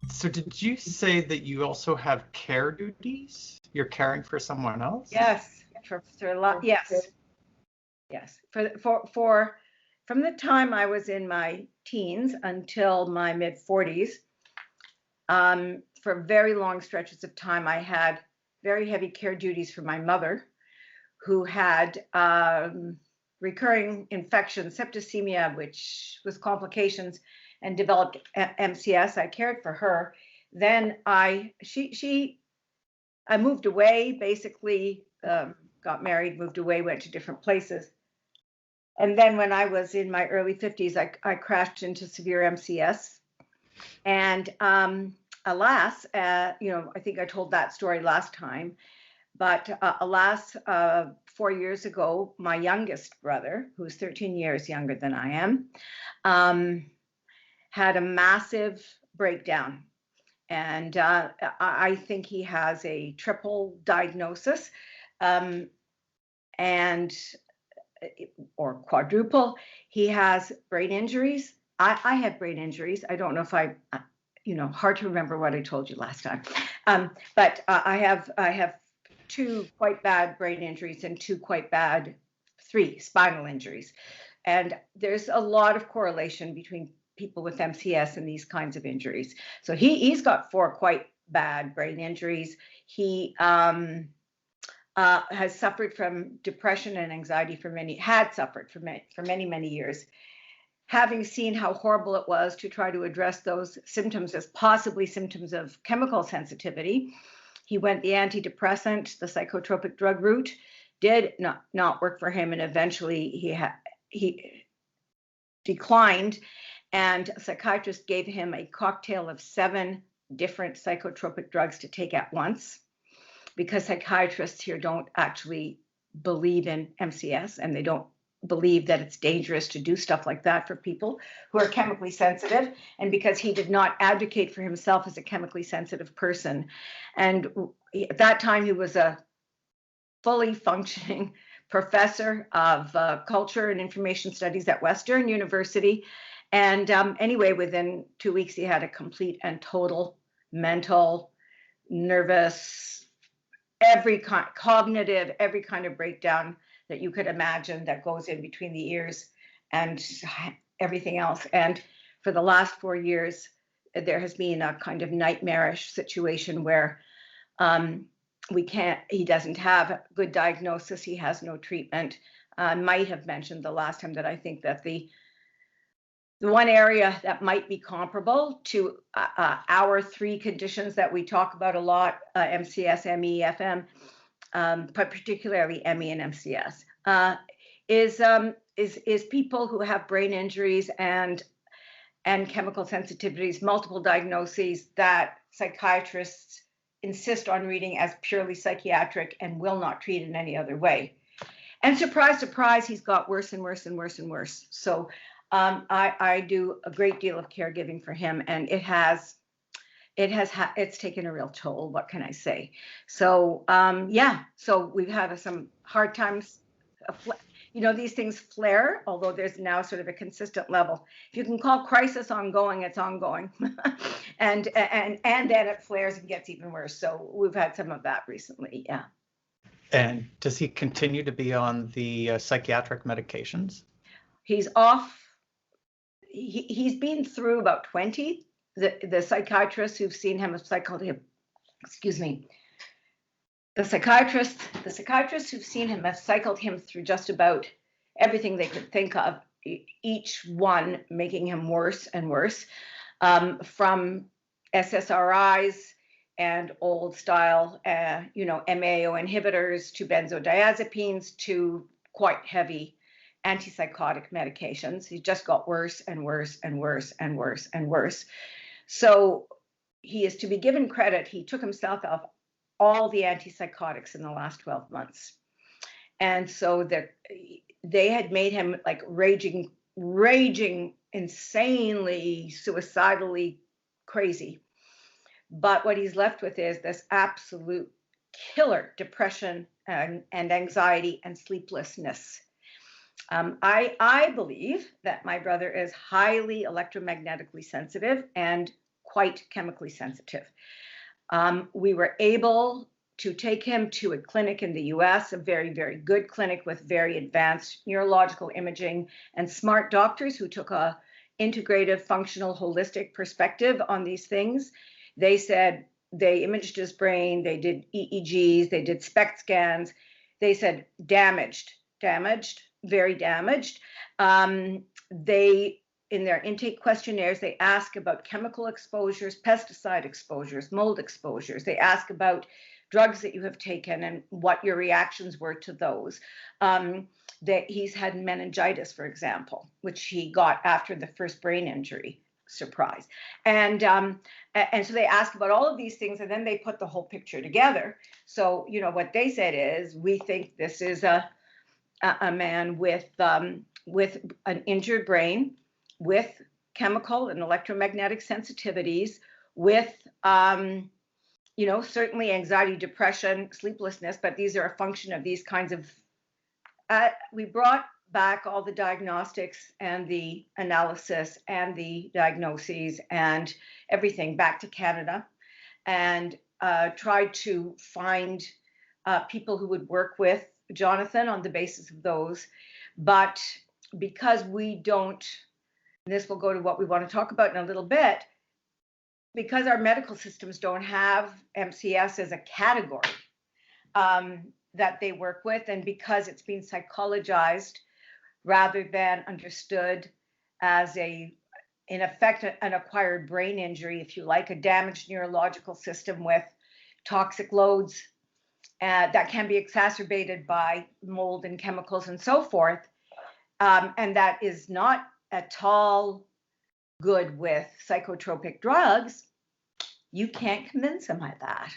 So did you say that you also have care duties? You're caring for someone else? Yes, yes. From the time I was in my teens until my mid-40s, for very long stretches of time, I had very heavy care duties for my mother, who had recurring infection, septicemia, which was complications, and developed MCS. I cared for her. Then I moved away, basically got married, moved away, went to different places. And then when I was in my early 50s, I crashed into severe MCS. And alas, I think I told that story last time, but alas, 4 years ago, my youngest brother, who's 13 years younger than I am, had a massive breakdown. And I think he has a triple diagnosis, or quadruple. He has brain injuries. I have brain injuries. I don't know if hard to remember what I told you last time. But I have 2 quite bad brain injuries and 3 spinal injuries. And there's a lot of correlation between people with MCS and these kinds of injuries. So he's got 4 quite bad brain injuries. He has suffered from depression and anxiety for many years. Having seen how horrible it was to try to address those symptoms as possibly symptoms of chemical sensitivity, he went the antidepressant, the psychotropic drug route, did not work for him, and eventually he declined, and a psychiatrist gave him a cocktail of 7 different psychotropic drugs to take at once, because psychiatrists here don't actually believe in MCS, and they don't believe that it's dangerous to do stuff like that for people who are chemically sensitive, and because he did not advocate for himself as a chemically sensitive person. And at that time, he was a fully functioning professor of culture and information studies at Western University. And anyway, within 2 weeks, he had a complete and total mental, nervous, cognitive, every kind of breakdown that you could imagine that goes in between the ears and everything else. And for the last 4 years, there has been a kind of nightmarish situation where he doesn't have a good diagnosis. He has no treatment. I might have mentioned the last time that I think that the one area that might be comparable to our 3 conditions that we talk about a lot, MCS, ME, FM, but particularly ME and MCS, is people who have brain injuries and chemical sensitivities, multiple diagnoses that psychiatrists insist on reading as purely psychiatric and will not treat in any other way. And surprise, surprise, he's got worse and worse and worse and worse. So I do a great deal of caregiving for him, and it's taken a real toll. What can I say? So so we've had some hard times. These things flare, although there's now sort of a consistent level. If you can call crisis ongoing, it's ongoing, and then it flares and gets even worse. So we've had some of that recently. Yeah. And does he continue to be on the psychiatric medications? He's off. He's been through about 20. The psychiatrists who've seen him have cycled him. Excuse me. The psychiatrists who've seen him have cycled him through just about everything they could think of, each one making him worse and worse, from SSRIs and old style, MAO inhibitors to benzodiazepines to quite heavy antipsychotic medications. He just got worse and worse and worse and worse and worse. So he is to be given credit. He took himself off all the antipsychotics in the last 12 months. And so they had made him like raging, insanely, suicidally crazy. But what he's left with is this absolute killer depression and anxiety and sleeplessness. I believe that my brother is highly electromagnetically sensitive and quite chemically sensitive. We were able to take him to a clinic in the US, a very, very good clinic with very advanced neurological imaging and smart doctors who took a integrative, functional, holistic perspective on these things. They said they imaged his brain, they did EEGs, they did SPECT scans. They said damaged, very damaged. They, in their intake questionnaires, they ask about chemical exposures, pesticide exposures, mold exposures. They ask about drugs that you have taken and what your reactions were to those. That he's had meningitis, for example, which he got after the first brain injury. Surprise. And so they ask about all of these things, and then they put the whole picture together. So, you know, what they said is, we think this is a man with an injured brain, with chemical and electromagnetic sensitivities, with you know, certainly anxiety, depression, sleeplessness, but these are a function of these kinds of, we brought back all the diagnostics and the analysis and the diagnoses and everything back to Canada, and tried to find people who would work with Jonathan on the basis of those. But because we don't, and this will go to what we want to talk about in a little bit, because our medical systems don't have MCS as a category that they work with, and because it's been psychologized rather than understood as in effect, an acquired brain injury, if you like, a damaged neurological system with toxic loads that can be exacerbated by mold and chemicals and so forth. And that is not at all good with psychotropic drugs. You can't convince him of that.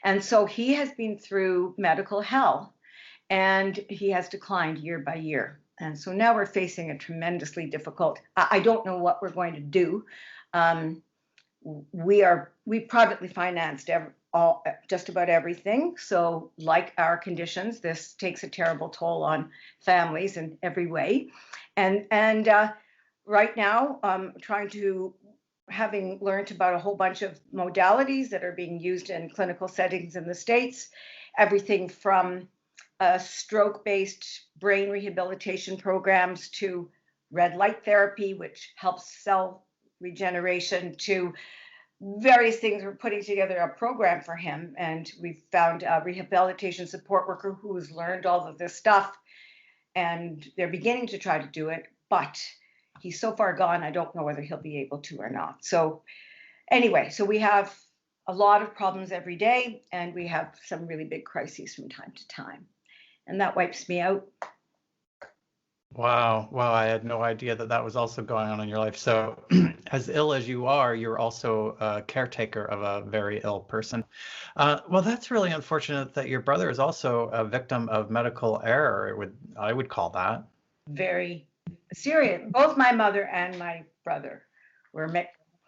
And so he has been through medical hell, and he has declined year by year. And so now we're facing a tremendously difficult, I don't know what we're going to do. We privately financed just about everything. So like our conditions, this takes a terrible toll on families in every way. And right now, having learned about a whole bunch of modalities that are being used in clinical settings in the States, everything from stroke-based brain rehabilitation programs to red light therapy, which helps cell regeneration, to various things. We're putting together a program for him, and we've found a rehabilitation support worker who has learned all of this stuff, and they're beginning to try to do it, but he's so far gone, I don't know whether he'll be able to or not. So anyway, so we have a lot of problems every day, and we have some really big crises from time to time. And that wipes me out. Wow. I had no idea that was also going on in your life. So as ill as you are, you're also a caretaker of a very ill person. Well, that's really unfortunate that your brother is also a victim of medical error, I would call that. Very serious. Both my mother and my brother were,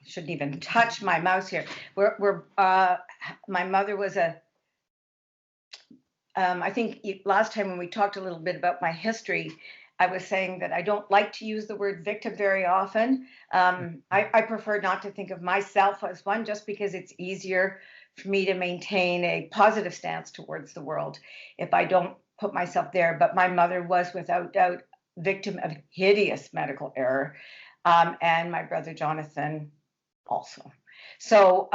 shouldn't even touch my mouse here. My mother was I think last time when we talked a little bit about my history, I was saying that I don't like to use the word victim very often. I prefer not to think of myself as one, just because it's easier for me to maintain a positive stance towards the world if I don't put myself there. But my mother was without doubt victim of hideous medical error, and my brother Jonathan also. So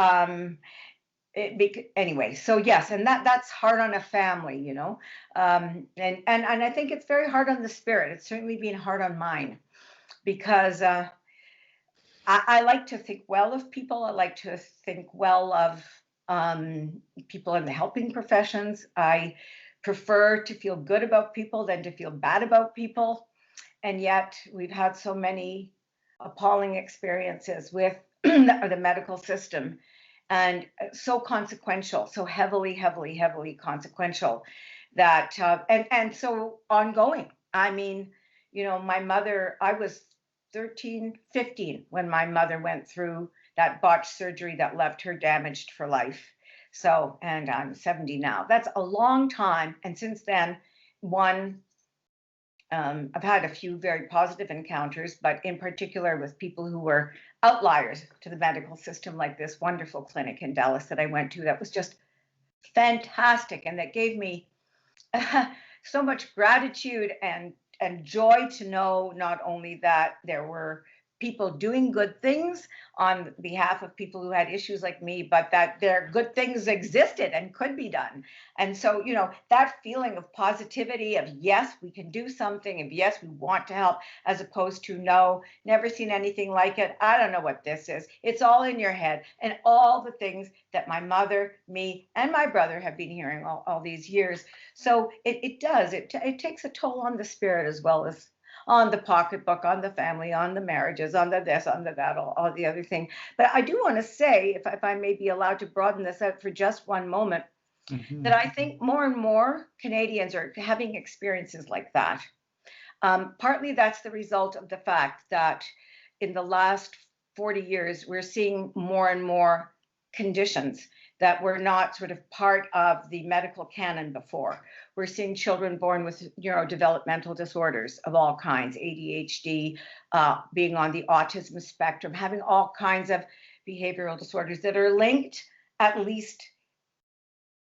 anyway, so yes, and that's hard on a family, you know, and I think it's very hard on the spirit. It's certainly been hard on mine, because I like to think well of people. I like to think well of people in the helping professions. I prefer to feel good about people than to feel bad about people. And yet we've had so many appalling experiences with the medical system, and so consequential, so heavily consequential, that and so ongoing. I mean, you know, my mother, I was 13, 15 when my mother went through that botched surgery that left her damaged for life. So, and I'm 70 now. That's a long time. And since then, I've had a few very positive encounters, but in particular with people who were outliers to the medical system, like this wonderful clinic in Dallas that I went to that was just fantastic, and that gave me so much gratitude and joy to know not only that there were people doing good things on behalf of people who had issues like me, but that their good things existed and could be done. And so, you know, that feeling of positivity of yes, we can do something, and yes, we want to help, as opposed to no, never seen anything like it. I don't know what this is. It's all in your head. And all the things that my mother, me, and my brother have been hearing all these years. So it does. It takes a toll on the spirit as well as on the pocketbook, on the family, on the marriages, on the this, on the that, all the other thing. But I do want to say, if I may be allowed to broaden this out for just one moment, that I think more and more Canadians are having experiences like that. Partly that's the result of the fact that in the last 40 years, we're seeing more and more conditions that were not sort of part of the medical canon before. We're seeing children born with neurodevelopmental disorders of all kinds, ADHD, being on the autism spectrum, having all kinds of behavioral disorders that are linked, at least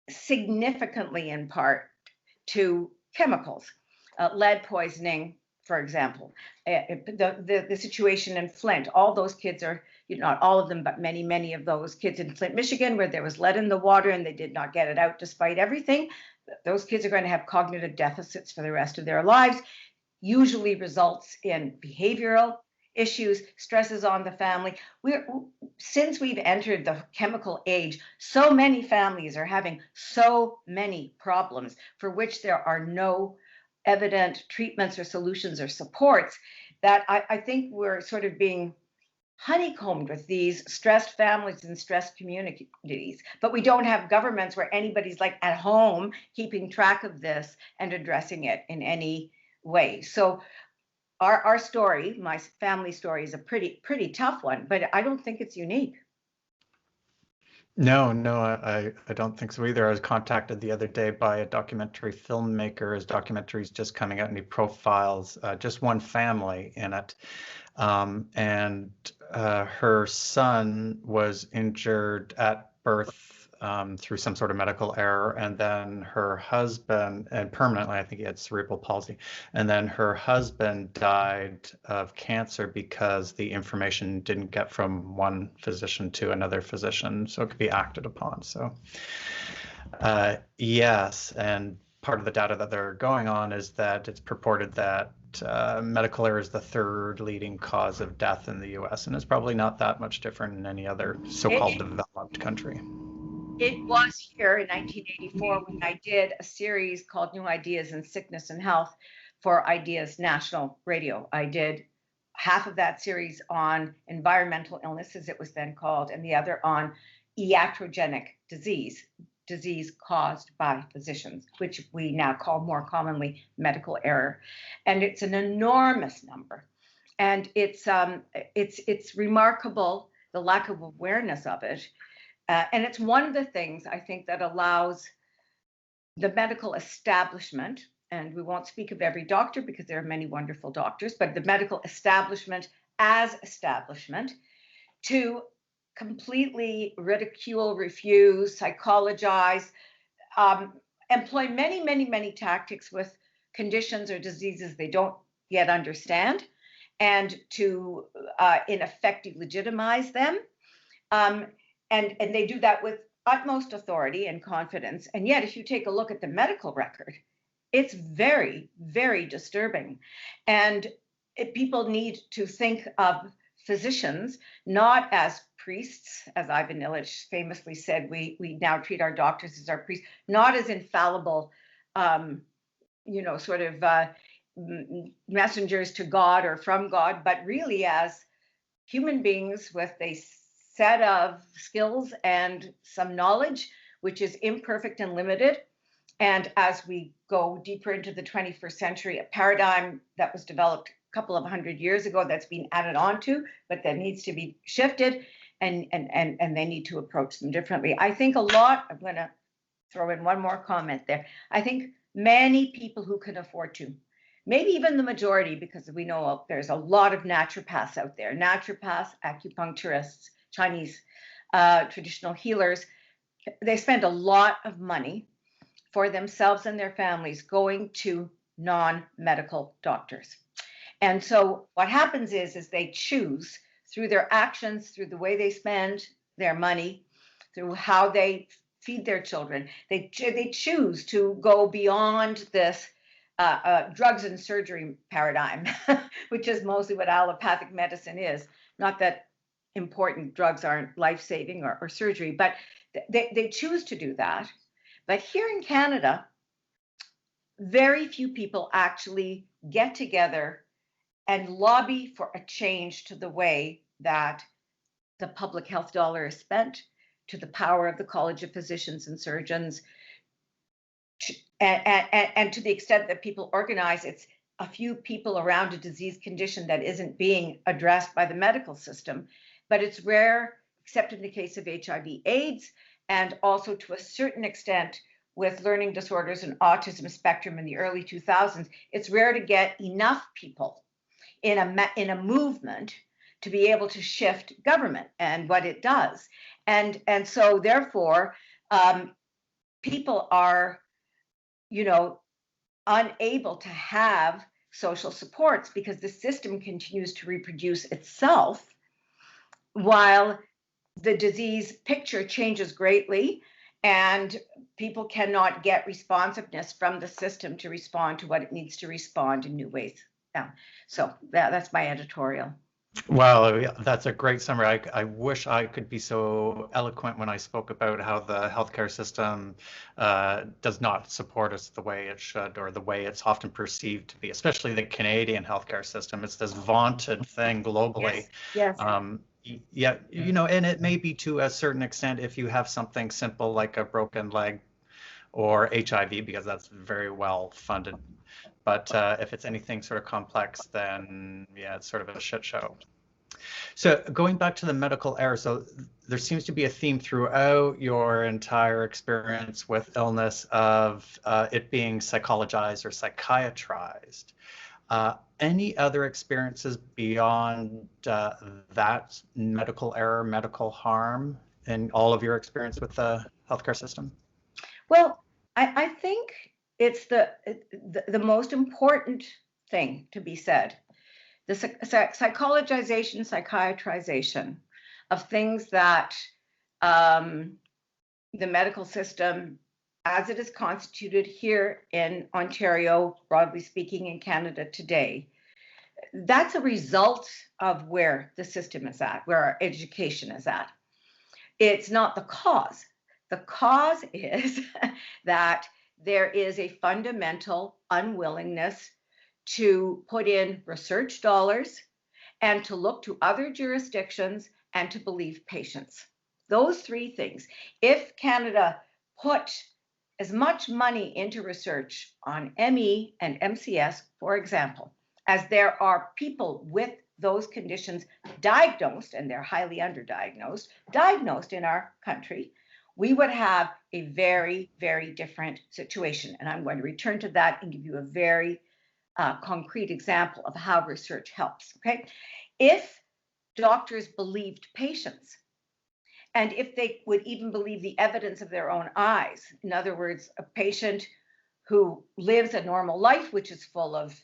significantly in part, to chemicals, lead poisoning, for example. The situation in Flint, all those kids are, not all of them, but many of those kids in Flint, Michigan, where there was lead in the water and they did not get it out despite everything. Those kids are going to have cognitive deficits for the rest of their lives, usually results in behavioral issues, stresses on the family. Since we've entered the chemical age, so many families are having so many problems for which there are no evident treatments or solutions or supports, that I think we're sort of being honeycombed with these stressed families and stressed communities. But we don't have governments where anybody's like at home keeping track of this and addressing it in any way. So our story, my family story, is a pretty tough one, but I don't think it's unique. No, I don't think so either. I was contacted the other day by a documentary filmmaker. His documentary's just coming out, and he profiles just one family in it. And her son was injured at birth through some sort of medical error, and then her husband, and permanently, I think he had cerebral palsy, and then her husband died of cancer because the information didn't get from one physician to another physician, so it could be acted upon. So yes, and part of the data that they're going on is that it's purported that medical error is the third leading cause of death in the US, and it's probably not that much different in any other so-called developed country. It was here in 1984 when I did a series called New Ideas in Sickness and Health for Ideas National Radio. I did half of that series on environmental illnesses, it was then called, and the other on iatrogenic disease caused by physicians, which we now call more commonly medical error. And it's an enormous number. And it's remarkable, the lack of awareness of it. And it's one of the things I think that allows the medical establishment, and we won't speak of every doctor because there are many wonderful doctors, but the medical establishment as establishment, to completely ridicule, refuse, psychologize, employ many tactics with conditions or diseases they don't yet understand, and to in effect delegitimize them. And they do that with utmost authority and confidence. And yet, if you take a look at the medical record, it's very disturbing. And people need to think of physicians not as priests, as Ivan Illich famously said. We now treat our doctors as our priests, not as infallible, messengers to God or from God, but really as human beings with a set of skills and some knowledge, which is imperfect and limited. And as we go deeper into the 21st century, a paradigm that was developed a couple of 100 years ago that's been added on to, but that needs to be shifted, and they need to approach them differently. I think I'm going to throw in one more comment there. I think many people who can afford to, maybe even the majority, because we know there's a lot of naturopaths out there, naturopaths, acupuncturists, Chinese traditional healers. They spend a lot of money for themselves and their families going to non-medical doctors. And so what happens is they choose through their actions, through the way they spend their money, through how they feed their children, they choose to go beyond this drugs and surgery paradigm, which is mostly what allopathic medicine is. Not that important drugs aren't life-saving or surgery, but they choose to do that. But here in Canada, very few people actually get together and lobby for a change to the way that the public health dollar is spent, to the power of the College of Physicians and Surgeons, and to the extent that people organize, it's a few people around a disease condition that isn't being addressed by the medical system. But it's rare, except in the case of HIV/AIDS, and also to a certain extent with learning disorders and autism spectrum in the early 2000s. It's rare to get enough people in a movement to be able to shift government and what it does. And so therefore, people are, unable to have social supports because the system continues to reproduce itself while the disease picture changes greatly and people cannot get responsiveness from the system to respond to what it needs to respond in new ways. Yeah. So that's my editorial. Well, yeah, that's a great summary. I wish I could be so eloquent when I spoke about how the healthcare system does not support us the way it should, or the way it's often perceived to be, especially the Canadian healthcare system. It's this vaunted thing globally. Yes. Yeah, and it may be to a certain extent if you have something simple like a broken leg or HIV, because that's very well funded. But if it's anything sort of complex, then yeah, it's sort of a shit show. So going back to the medical error, so there seems to be a theme throughout your entire experience with illness of it being psychologized or psychiatrized. Any other experiences beyond that medical error, medical harm in all of your experience with the healthcare system? Well, I think it's the most important thing to be said. The psychologization, psychiatrization of things that the medical system, as it is constituted here in Ontario, broadly speaking, in Canada today, that's a result of where the system is at, where our education is at. It's not the cause. The cause is that there is a fundamental unwillingness to put in research dollars and to look to other jurisdictions and to believe patients. Those three things. If Canada put as much money into research on ME and MCS, for example, as there are people with those conditions diagnosed, and they're highly underdiagnosed, diagnosed in our country, we would have a very, very different situation. And I'm going to return to that and give you a very concrete example of how research helps, okay? If doctors believed patients, and if they would even believe the evidence of their own eyes, in other words, a patient who lives a normal life, which is full of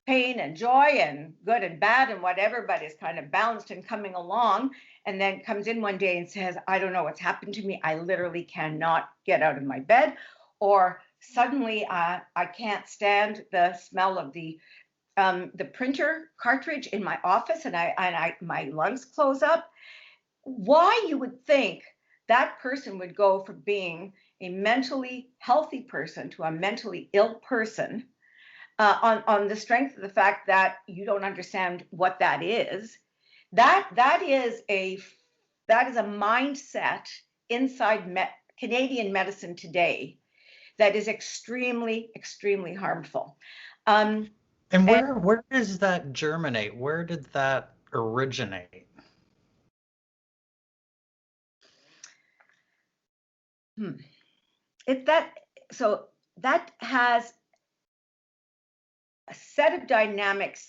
pain and joy and good and bad and whatever, but is kind of balanced and coming along, and then comes in one day and says, I don't know what's happened to me. I literally cannot get out of my bed. Or suddenly I can't stand the smell of the printer cartridge in my office and my lungs close up. Why you would think that person would go from being a mentally healthy person to a mentally ill person on the strength of the fact that you don't understand what that is. That is a mindset inside Canadian medicine today that is extremely, extremely harmful. And where does that germinate? Where did that originate? That has a set of dynamics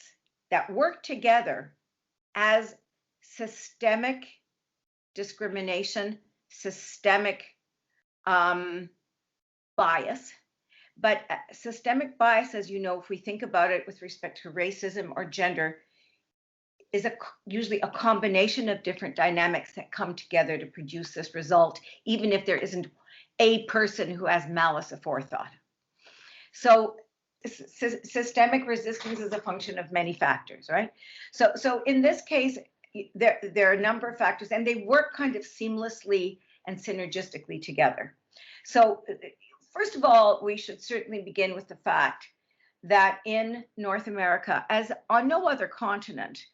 that work together as systemic discrimination, systemic bias. But systemic bias, as you know, if we think about it with respect to racism or gender, is usually a combination of different dynamics that come together to produce this result, even if there isn't a person who has malice aforethought. So systemic resistance is a function of many factors, right? So in this case, there are a number of factors, and they work kind of seamlessly and synergistically together. So first of all, we should certainly begin with the fact that in North America, as on no other continent,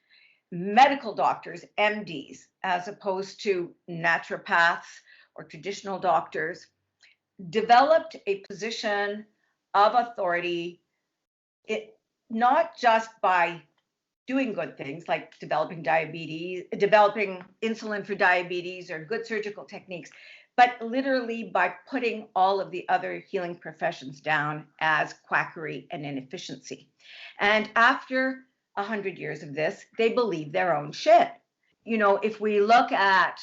medical doctors, MDs, as opposed to naturopaths or traditional doctors, developed a position of authority, not just by doing good things like developing insulin for diabetes or good surgical techniques, but literally by putting all of the other healing professions down as quackery and inefficiency. And after 100 years of this, they believe their own shit. You know, if we look at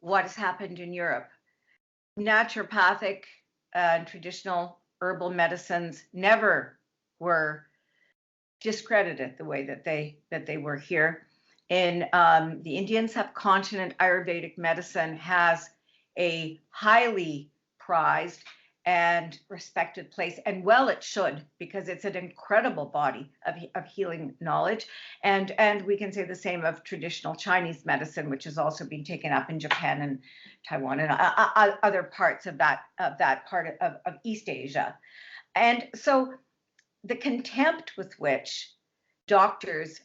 what has happened in Europe, naturopathic and traditional herbal medicines never were discredited the way that they were here. In the Indian subcontinent, Ayurvedic medicine has a highly prized and respected place, and well it should, because it's an incredible body of healing knowledge. And we can say the same of traditional Chinese medicine, which has also been taken up in Japan and Taiwan and other parts of that part of East Asia. And so the contempt with which doctors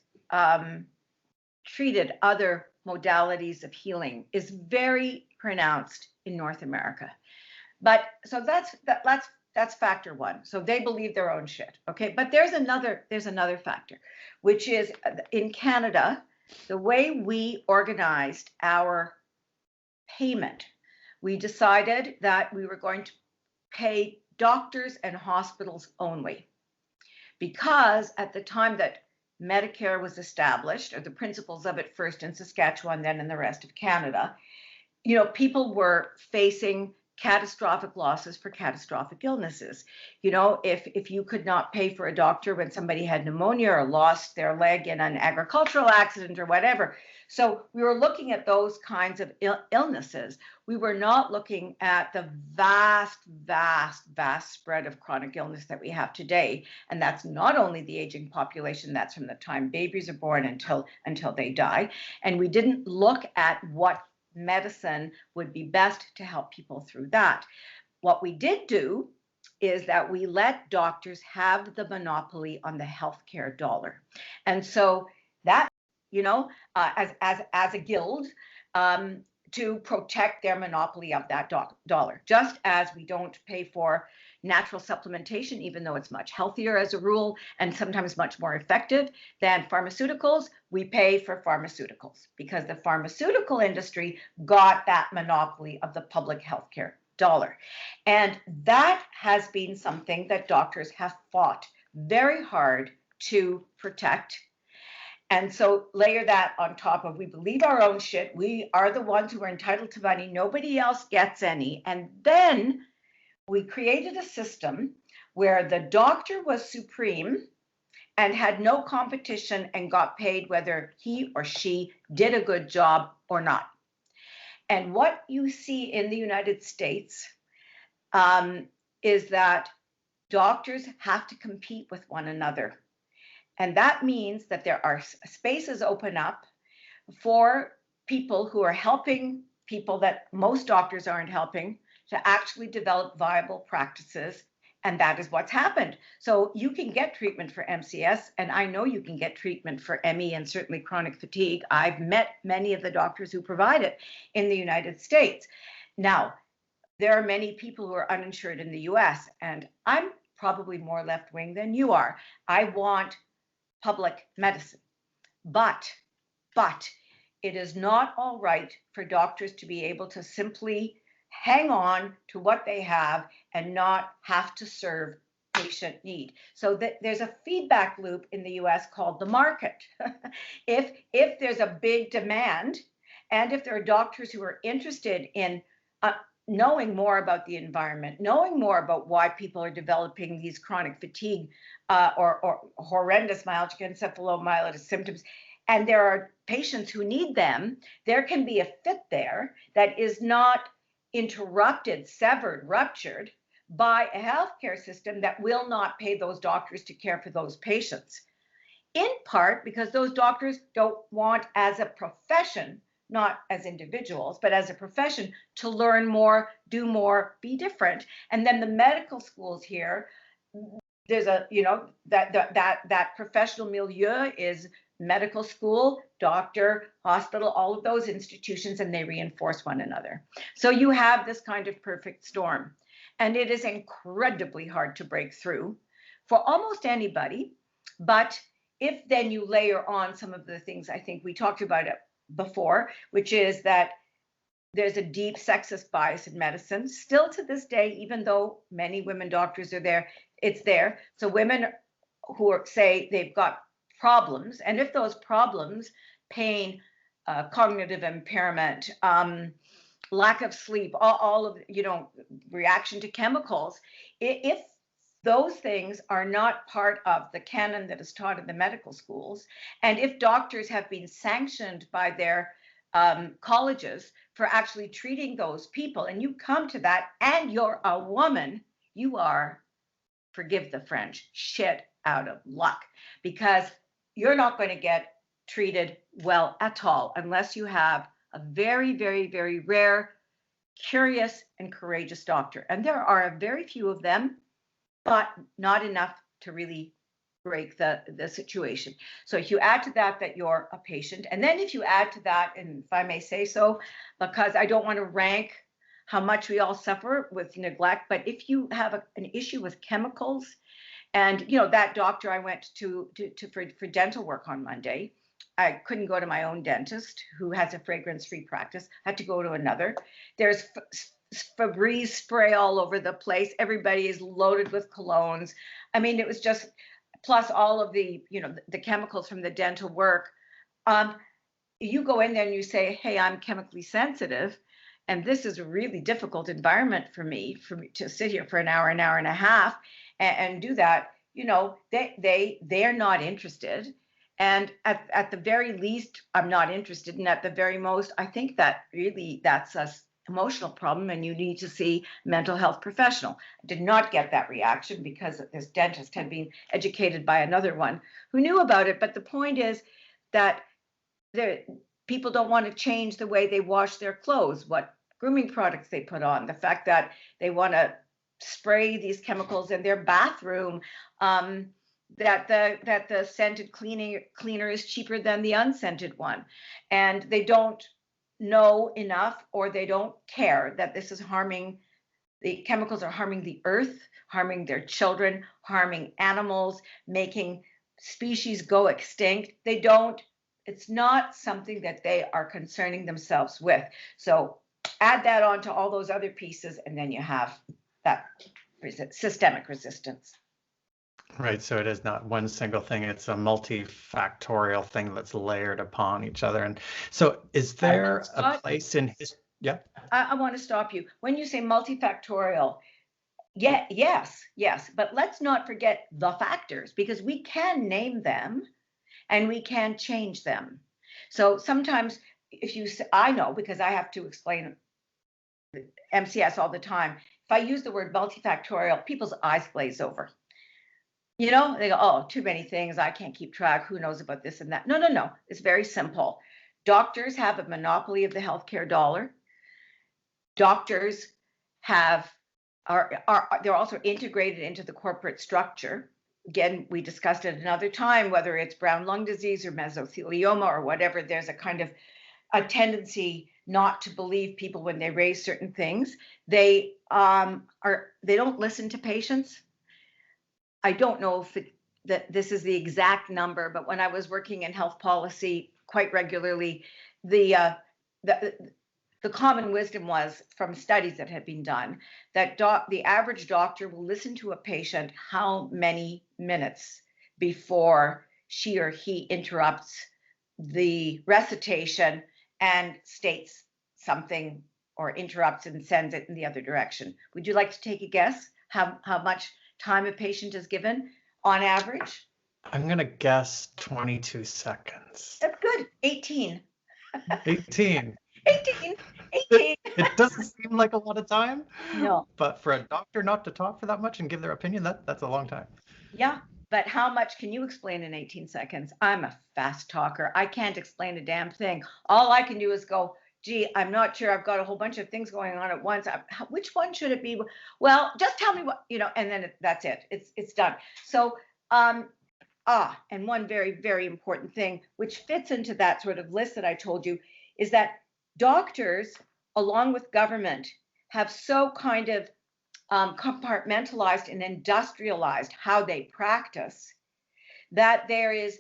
treated other modalities of healing is very pronounced in North America. But so that's factor one. So they believe their own shit. Okay, but there's another factor, which is in Canada, the way we organized our payment, we decided that we were going to pay doctors and hospitals only, because at the time that Medicare was established, or the principles of it first in Saskatchewan, then in the rest of Canada, you know, people were facing catastrophic losses for catastrophic illnesses. You know, if you could not pay for a doctor when somebody had pneumonia or lost their leg in an agricultural accident or whatever. So we were looking at those kinds of illnesses. We were not looking at the vast spread of chronic illness that we have today. And that's not only the aging population, that's from the time babies are born until they die. And we didn't look at what medicine would be best to help people through that. What we did do is that we let doctors have the monopoly on the healthcare dollar. And so that, you know, as a guild, to protect their monopoly of that dollar, just as we don't pay for natural supplementation, even though it's much healthier as a rule and sometimes much more effective than pharmaceuticals, we pay for pharmaceuticals because the pharmaceutical industry got that monopoly of the public healthcare dollar. And that has been something that doctors have fought very hard to protect. And so layer that on top of, we believe our own shit, we are the ones who are entitled to money, nobody else gets any. And then we created a system where the doctor was supreme and had no competition and got paid whether he or she did a good job or not. And what you see in the United States is that doctors have to compete with one another. And that means that there are spaces open up for people who are helping people that most doctors aren't helping to actually develop viable practices. And that is what's happened. So you can get treatment for MCS, and I know you can get treatment for ME and certainly chronic fatigue. I've met many of the doctors who provide it in the United States. Now, there are many people who are uninsured in the US, and I'm probably more left-wing than you are. I want public medicine, but it is not all right for doctors to be able to simply hang on to what they have and not have to serve patient need. So there's a feedback loop in the US called the market. If there's a big demand, and if there are doctors who are interested in knowing more about the environment, knowing more about why people are developing these chronic fatigue or horrendous myalgic encephalomyelitis symptoms, and there are patients who need them, there can be a fit there that is not interrupted, severed, ruptured by a healthcare system that will not pay those doctors to care for those patients. In part because those doctors don't want, as a profession, not as individuals, but as a profession, to learn more, do more, be different. And then the medical schools here, there's a, that professional milieu is medical school, doctor, hospital, all of those institutions, and they reinforce one another. So you have this kind of perfect storm. And it is incredibly hard to break through for almost anybody. But if then you layer on some of the things I think we talked about it before, which is that there's a deep sexist bias in medicine, still to this day, even though many women doctors are there, it's there. So women who say they've got problems, and if those problems, pain, cognitive impairment, lack of sleep, all of, reaction to chemicals, if those things are not part of the canon that is taught in the medical schools, and if doctors have been sanctioned by their colleges for actually treating those people, and you come to that and you're a woman, you are, forgive the French, shit out of luck, because you're not going to get treated well at all unless you have a very, very, very rare, curious, and courageous doctor. And there are a very few of them, but not enough to really break the situation. So if you add to that you're a patient, and then if you add to that, and if I may say so, because I don't want to rank how much we all suffer with neglect, but if you have an issue with chemicals, and that doctor I went to for dental work on Monday, I couldn't go to my own dentist who has a fragrance-free practice. I had to go to another. There's Febreze spray all over the place. Everybody is loaded with colognes. I mean, it was just, plus all of the, the chemicals from the dental work. You go in there and you say, hey, I'm chemically sensitive, and this is a really difficult environment for me to sit here for an hour and a half and do that. They're not interested. And at the very least, I'm not interested. And at the very most, I think that really that's an emotional problem and you need to see a mental health professional. I did not get that reaction because this dentist had been educated by another one who knew about it. But the point is that people don't want to change the way they wash their clothes, what grooming products they put on, the fact that they want to spray these chemicals in their bathroom, that the scented cleaner is cheaper than the unscented one, and they don't know enough, or they don't care that this is the chemicals are harming the earth, harming their children, harming animals, making species go extinct. It's not something that they are concerning themselves with. So add that on to all those other pieces, and then you have that systemic resistance. Right. So it is not one single thing. It's a multifactorial thing that's layered upon each other. And so is there a place in history? Yeah. I want to stop you. When you say multifactorial, yes. But let's not forget the factors, because we can name them and we can change them. So sometimes if you say, I know, because I have to explain MCS all the time, if I use the word multifactorial, people's eyes glaze over. They go, oh, too many things. I can't keep track. Who knows about this and that? No. It's very simple. Doctors have a monopoly of the healthcare dollar. Doctors they're also integrated into the corporate structure. Again, we discussed it another time, whether it's brown lung disease or mesothelioma or whatever, there's a kind of a tendency not to believe people when they raise certain things. They don't listen to patients. I don't know if this is the exact number, but when I was working in health policy quite regularly, the the common wisdom was from studies that had been done that the average doctor will listen to a patient how many minutes before she or he interrupts the recitation and states something or interrupts and sends it in the other direction. Would you like to take a guess how much time a patient is given on average? I'm going to guess 22 seconds. That's good. 18. 18. 18. 18. It doesn't seem like a lot of time. No. But for a doctor not to talk for that much and give their opinion, that's a long time. Yeah. But how much can you explain in 18 seconds? I'm a fast talker. I can't explain a damn thing. All I can do is go, gee, I'm not sure. I've got a whole bunch of things going on at once. Which one should it be? Well, just tell me what, and then that's it. It's done. So, and one very, very important thing, which fits into that sort of list that I told you, is that doctors, along with government, have so kind of compartmentalized and industrialized how they practice that there is,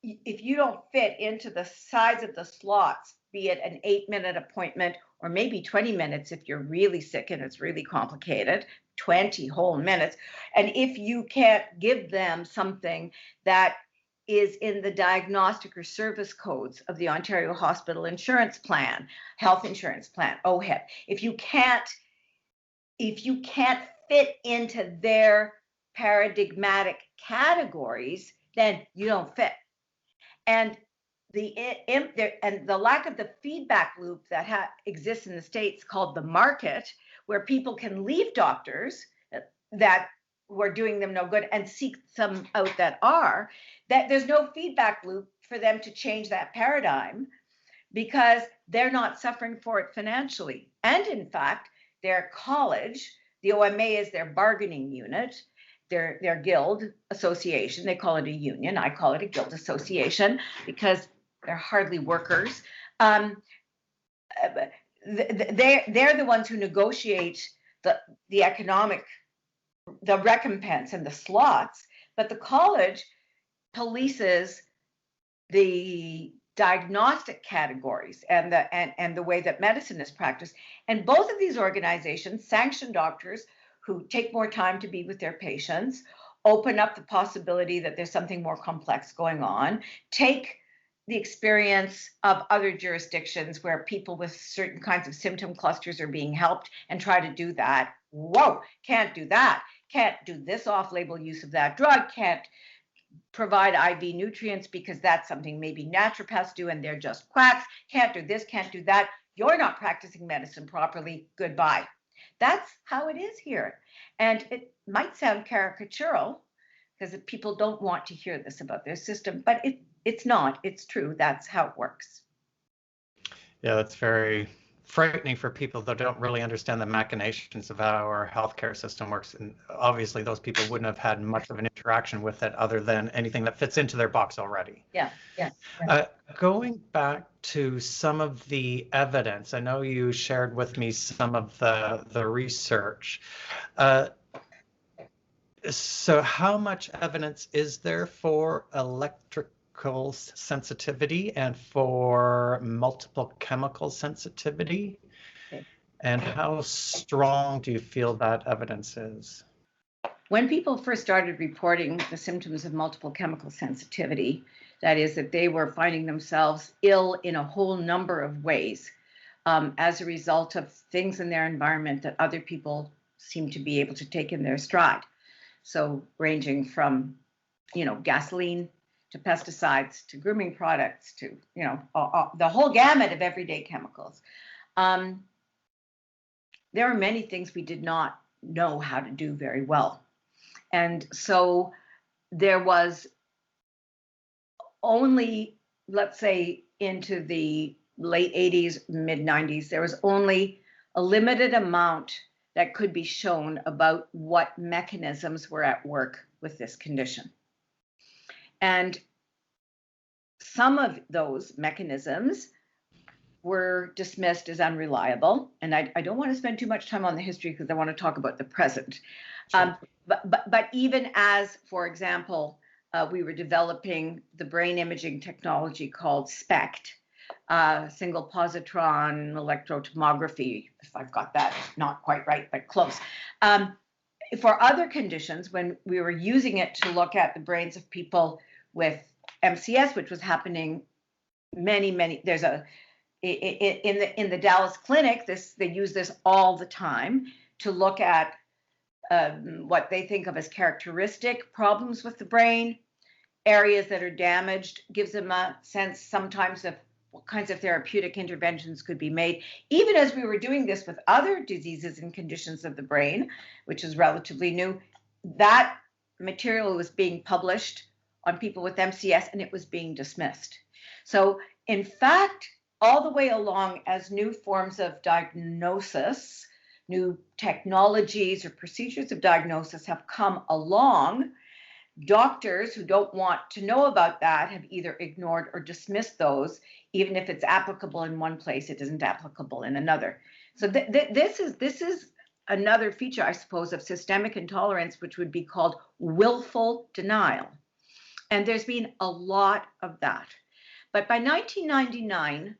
if you don't fit into the size of the slots, be it an 8-minute appointment or maybe 20 minutes if you're really sick and it's really complicated, 20 whole minutes. And if you can't give them something that is in the diagnostic or service codes of the Ontario Hospital Insurance Plan, Health Insurance Plan, OHIP, if you can't fit into their paradigmatic categories, then you don't fit. And the lack of the feedback loop that exists in the States, called the market, where people can leave doctors that were doing them no good and seek some out that there's no feedback loop for them to change that paradigm, because they're not suffering for it financially. And in fact, their college, the OMA is their bargaining unit, their guild association. They call it a union. I call it a guild association because they're hardly workers. They're the ones who negotiate the economic, the recompense and the slots, but the college polices the diagnostic categories and the way that medicine is practiced. And both of these organizations sanction doctors who take more time to be with their patients, open up the possibility that there's something more complex going on, take the experience of other jurisdictions where people with certain kinds of symptom clusters are being helped and try to do that. Whoa, can't do that. Can't do this off-label use of that drug. Can't provide IV nutrients because that's something maybe naturopaths do and they're just quacks. Can't do this, can't do that. You're not practicing medicine properly. Goodbye. That's how it is here. And it might sound caricatural because people don't want to hear this about their system, but it's not. It's true. That's how it works. Yeah, that's very frightening for people that don't really understand the machinations of how our healthcare system works. And obviously those people wouldn't have had much of an interaction with it other than anything that fits into their box already. Yeah. Going back to some of the evidence, I know you shared with me some of the research. So how much evidence is there for electrical sensitivity and for multiple chemical sensitivity? Okay. And how strong do you feel that evidence is? When people first started reporting the symptoms of multiple chemical sensitivity, that is, that they were finding themselves ill in a whole number of ways as a result of things in their environment that other people seem to be able to take in their stride. So ranging from, gasoline to pesticides to grooming products to, the whole gamut of everyday chemicals. There are many things we did not know how to do very well. And so there was only, let's say, into the late 80s, mid 90s, there was only a limited amount that could be shown about what mechanisms were at work with this condition. And some of those mechanisms were dismissed as unreliable. And I don't want to spend too much time on the history because I want to talk about the present. Sure. But even as, for example, we were developing the brain imaging technology called SPECT, single positron electrotomography, if I've got that not quite right, but close. For other conditions, when we were using it to look at the brains of people with MCS, which was happening there's a in the Dallas clinic, they use this all the time to look at what they think of as characteristic problems with the brain, areas that are damaged, gives them a sense sometimes of what kinds of therapeutic interventions could be made. Even as we were doing this with other diseases and conditions of the brain, which is relatively new, that material was being published on people with MCS and it was being dismissed. So in fact, all the way along, as new forms of diagnosis, new technologies or procedures of diagnosis have come along, doctors who don't want to know about that have either ignored or dismissed those. Even if it's applicable in one place, it isn't applicable in another. So this is another feature, I suppose, of systemic intolerance, which would be called willful denial. And there's been a lot of that. But by 1999,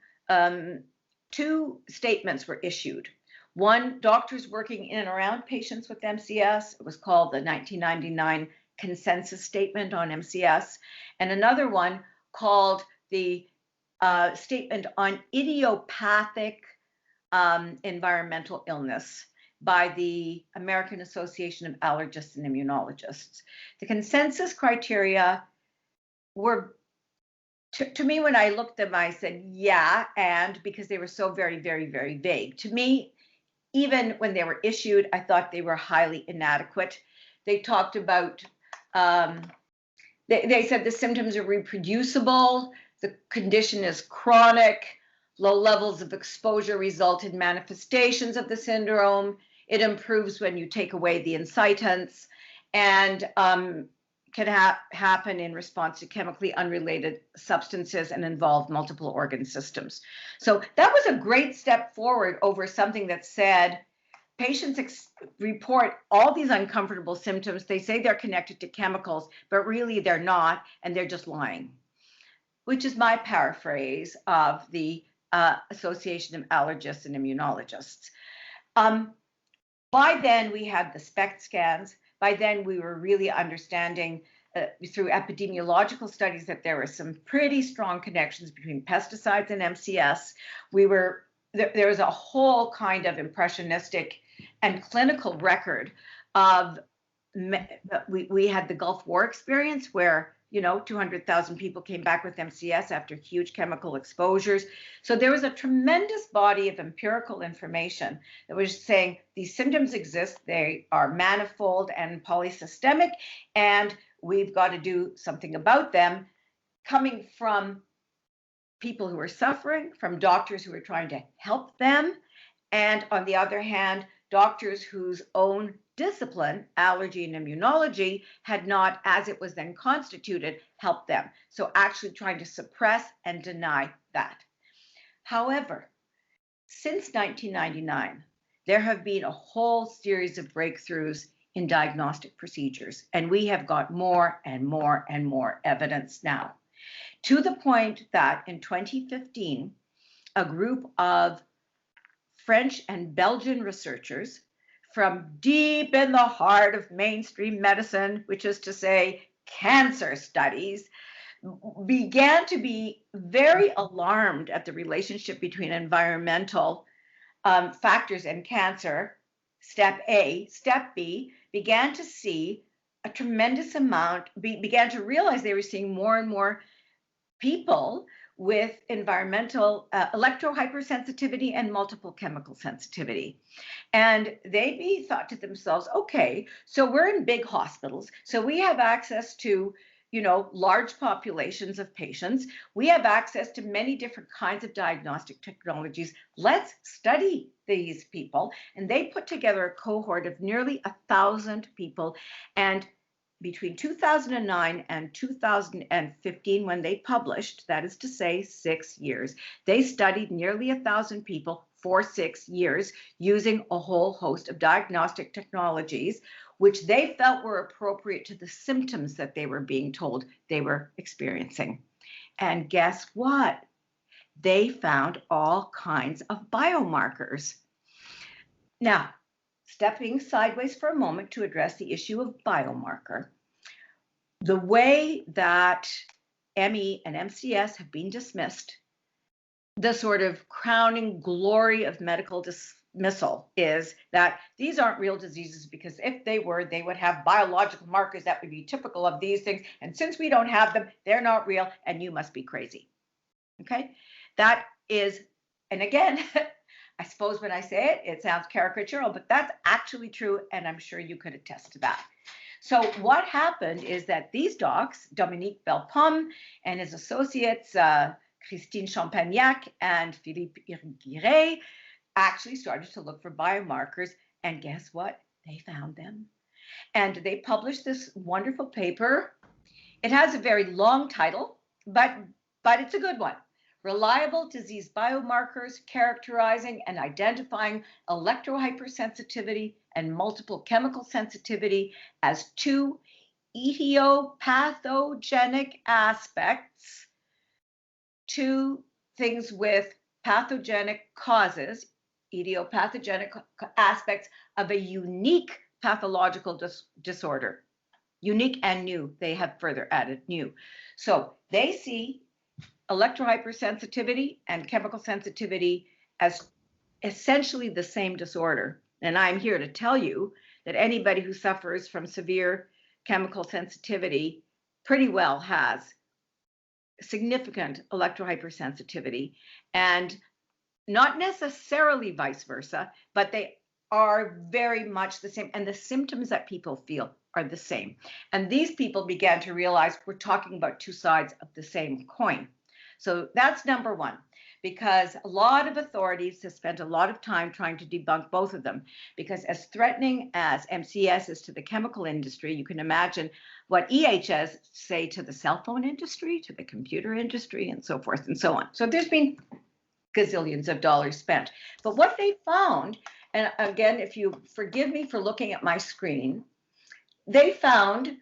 two statements were issued. One, doctors working in and around patients with MCS. It was called the 1999 Consensus Statement on MCS. And another one called the Statement on Idiopathic Environmental Illness by the American Association of Allergists and Immunologists. The consensus criteria were, to me, when I looked at them, I said, yeah, and because they were so very, very, very vague. To me, even when they were issued, I thought they were highly inadequate. They talked about, they said the symptoms are reproducible, the condition is chronic, low levels of exposure result in manifestations of the syndrome, it improves when you take away the incitants, and can happen in response to chemically unrelated substances and involve multiple organ systems. So that was a great step forward over something that said patients report all these uncomfortable symptoms. They say they're connected to chemicals, but really they're not, and they're just lying, which is my paraphrase of the Association of Allergists and Immunologists. By then, we had the SPECT scans. By then, we were really understanding through epidemiological studies that there were some pretty strong connections between pesticides and MCS. There was a whole kind of impressionistic and clinical record of, we had the Gulf War experience where 200,000 people came back with MCS after huge chemical exposures. So there was a tremendous body of empirical information that was saying these symptoms exist, they are manifold and polysystemic, and we've got to do something about them, coming from people who are suffering, from doctors who are trying to help them, and on the other hand, doctors whose own discipline, allergy and immunology, had not, as it was then constituted, helped them. So actually trying to suppress and deny that. However, since 1999, there have been a whole series of breakthroughs in diagnostic procedures, and we have got more and more and more evidence now, to the point that in 2015, a group of French and Belgian researchers from deep in the heart of mainstream medicine, which is to say cancer studies, began to be very alarmed at the relationship between environmental factors and cancer, step A. Step B, began to see a tremendous amount, began to realize they were seeing more and more people with environmental electrohypersensitivity and multiple chemical sensitivity. And they thought to themselves, okay, so we're in big hospitals, so we have access to large populations of patients. We have access to many different kinds of diagnostic technologies. Let's study these people. And they put together a cohort of nearly 1,000 people. And between 2009 and 2015, when they published, that is to say 6 years, they studied nearly 1,000 people for 6 years using a whole host of diagnostic technologies, which they felt were appropriate to the symptoms that they were being told they were experiencing. And guess what? they found all kinds of biomarkers. Now, stepping sideways for a moment to address the issue of biomarker, the way that ME and MCS have been dismissed, the sort of crowning glory of medical dismissal is that these aren't real diseases, because if they were, they would have biological markers that would be typical of these things. And since we don't have them, they're not real, and you must be crazy. Okay, that is, and again, I suppose when I say it, it sounds caricatural, but that's actually true, and I'm sure you could attest to that. So what happened is that these docs, Dominique Belpomme and his associates, Christine Champagnac and Philippe Irguiré, actually started to look for biomarkers, and guess what? They found them. And they published this wonderful paper. It has a very long title, but it's a good one. Reliable disease biomarkers characterizing and identifying electrohypersensitivity and multiple chemical sensitivity as two etiopathogenic aspects, two things with pathogenic causes, etiopathogenic aspects of a unique pathological disorder. Unique and new, they have further added new. So they see electrohypersensitivity and chemical sensitivity as essentially the same disorder. And I'm here to tell you that anybody who suffers from severe chemical sensitivity pretty well has significant electrohypersensitivity, and not necessarily vice versa, but they are very much the same, and the symptoms that people feel are the same. And these people began to realize we're talking about two sides of the same coin. So that's number one, because a lot of authorities have spent a lot of time trying to debunk both of them, because as threatening as MCS is to the chemical industry, you can imagine what EHS say to the cell phone industry, to the computer industry, and so forth and so on. So there's been gazillions of dollars spent. But what they found, and again, if you forgive me for looking at my screen, they found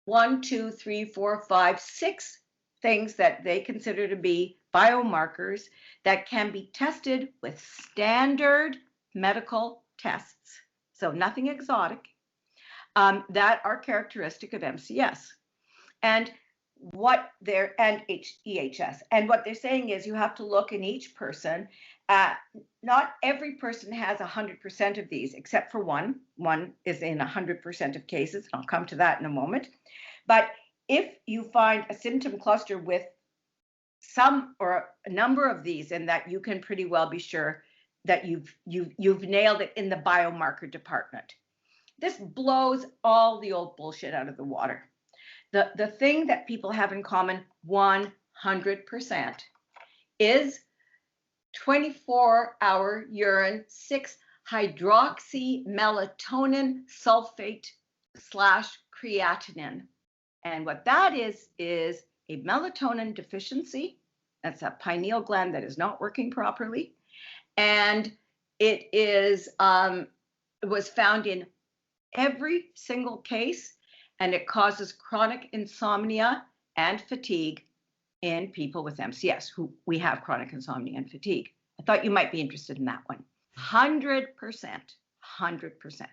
1, 2, 3, 4, 5, 6 things that they consider to be biomarkers that can be tested with standard medical tests. So nothing exotic, that are characteristic of MCS. And what they're, and EHS. And what they're saying is you have to look in each person. Not every person has 100% of these, except for one. One is in 100% of cases. I'll come to that in a moment. But if you find a symptom cluster with some or a number of these, and that you can pretty well be sure that you've nailed it in the biomarker department. This blows all the old bullshit out of the water. The thing that people have in common 100% is 24-hour urine 6-hydroxymelatonin sulfate / creatinine. And what that is a melatonin deficiency. That's a pineal gland that is not working properly. And it is it was found in every single case, and it causes chronic insomnia and fatigue in people with MCS, who we have chronic insomnia and fatigue. I thought you might be interested in that one. 100%, 100%.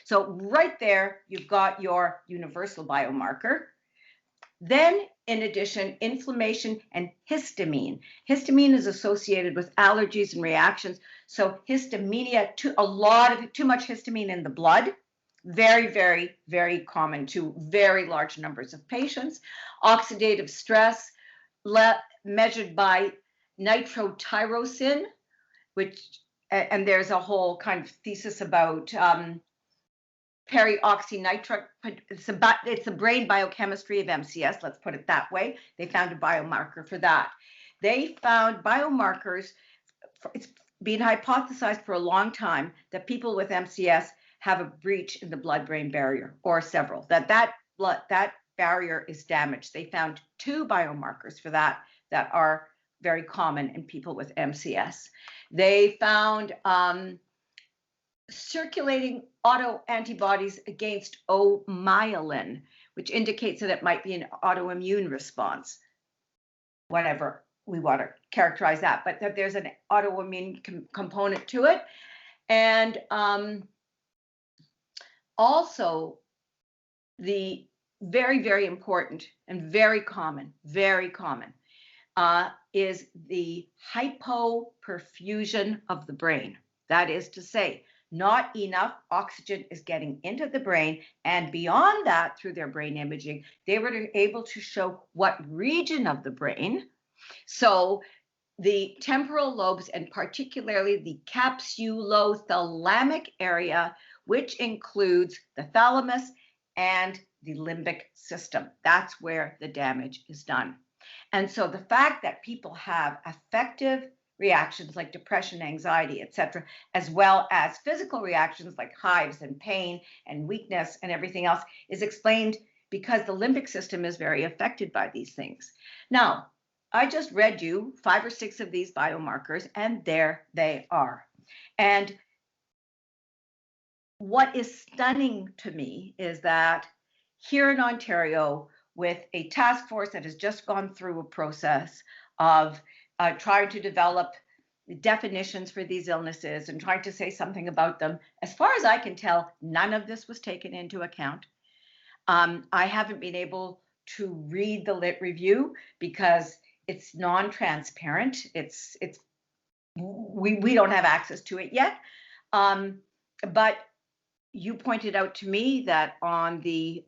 So right there, you've got your universal biomarker. Then, in addition, inflammation and histamine. Histamine is associated with allergies and reactions. So histamine, too much histamine in the blood, very, very, very common to very large numbers of patients. Oxidative stress, measured by nitrotyrosine, and there's a whole kind of thesis about perioxynitrite. It's the brain biochemistry of MCS, let's put it that way. They found a biomarker for that. They found biomarkers, it's been hypothesized for a long time that people with MCS have a breach in the blood-brain barrier, or several, that barrier is damaged. They found 2 biomarkers for that are very common in people with MCS. They found circulating autoantibodies against myelin, which indicates that it might be an autoimmune response. Whatever we want to characterize that, but that there's an autoimmune component to it. And also the very, very important and very common is the hypoperfusion of the brain. That is to say, not enough oxygen is getting into the brain, and beyond that, through their brain imaging, they were able to show what region of the brain. So the temporal lobes, and particularly the capsulothalamic area, which includes the thalamus and the limbic system. That's where the damage is done. And so the fact that people have affective reactions like depression, anxiety, etc., as well as physical reactions like hives and pain and weakness and everything else is explained because the limbic system is very affected by these things. Now, I just read you 5 or 6 of these biomarkers, and there they are. And what is stunning to me is that here in Ontario, with a task force that has just gone through a process of trying to develop definitions for these illnesses and trying to say something about them, as far as I can tell, none of this was taken into account. I haven't been able to read the lit review because it's non-transparent. We don't have access to it yet. But you pointed out to me that on the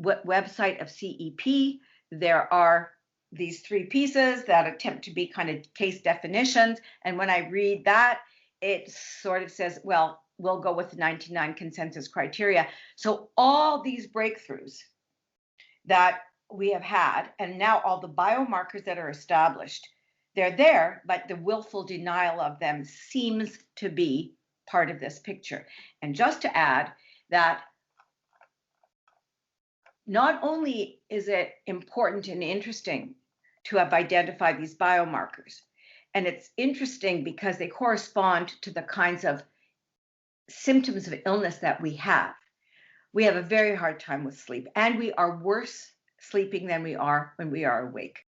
website of CEP, there are these 3 pieces that attempt to be kind of case definitions. And when I read that, it sort of says, well, we'll go with the 99 consensus criteria. So all these breakthroughs that we have had, and now all the biomarkers that are established, they're there, but the willful denial of them seems to be part of this picture. And just to add that not only is it important and interesting to have identified these biomarkers, and it's interesting because they correspond to the kinds of symptoms of illness that we have. We have a very hard time with sleep, and we are worse sleeping than we are when we are awake.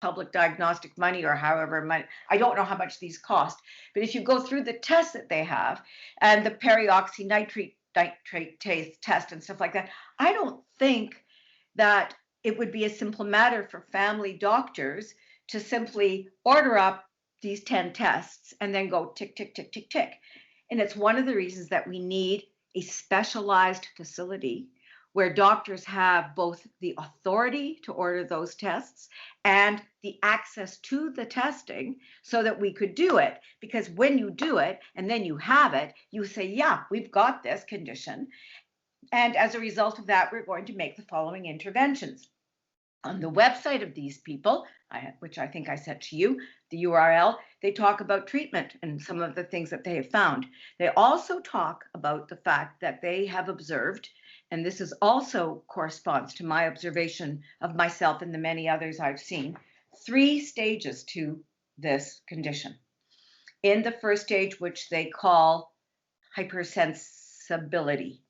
Public diagnostic money, or however much, I don't know how much these cost, but if you go through the tests that they have and the peroxynitrate test and stuff like that, I don't think that it would be a simple matter for family doctors to simply order up these 10 tests and then go tick, tick, tick, tick, tick. And it's one of the reasons that we need a specialized facility where doctors have both the authority to order those tests and the access to the testing so that we could do it. Because when you do it and then you have it, you say, yeah, we've got this condition. And as a result of that, we're going to make the following interventions. On the website of these people, which I think I sent to you, the URL, they talk about treatment and some of the things that they have found. They also talk about the fact that they have observed, and this is also corresponds to my observation of myself and the many others I've seen, 3 stages to this condition. In the first stage, which they call susceptibility.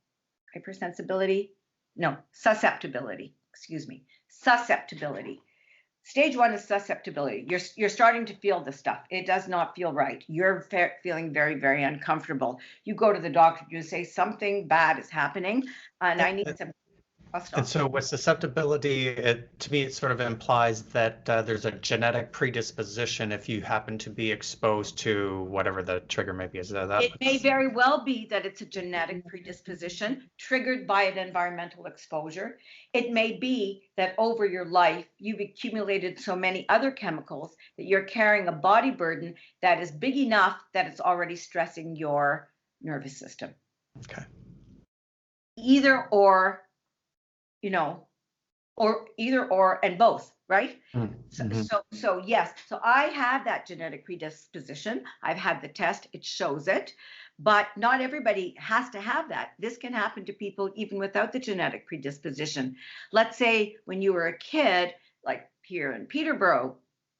Stage 1 is susceptibility. You're starting to feel the stuff. It does not feel right. You're feeling very, very uncomfortable. You go to the doctor, you say something bad is happening, and I need some. I'll And stop. so with susceptibility, to me, it sort of implies that there's a genetic predisposition if you happen to be exposed to whatever the trigger may be. Is that It may very well be that it's a genetic predisposition triggered by an environmental exposure. It may be that over your life, you've accumulated so many other chemicals that you're carrying a body burden that is big enough that it's already stressing your nervous system. Okay. Either or, or either or and both, right? Mm-hmm. So yes, so I have that genetic predisposition. I've had the test, it shows it, but not everybody has to have that. This can happen to people even without the genetic predisposition. Let's say when you were a kid, like here in Peterborough,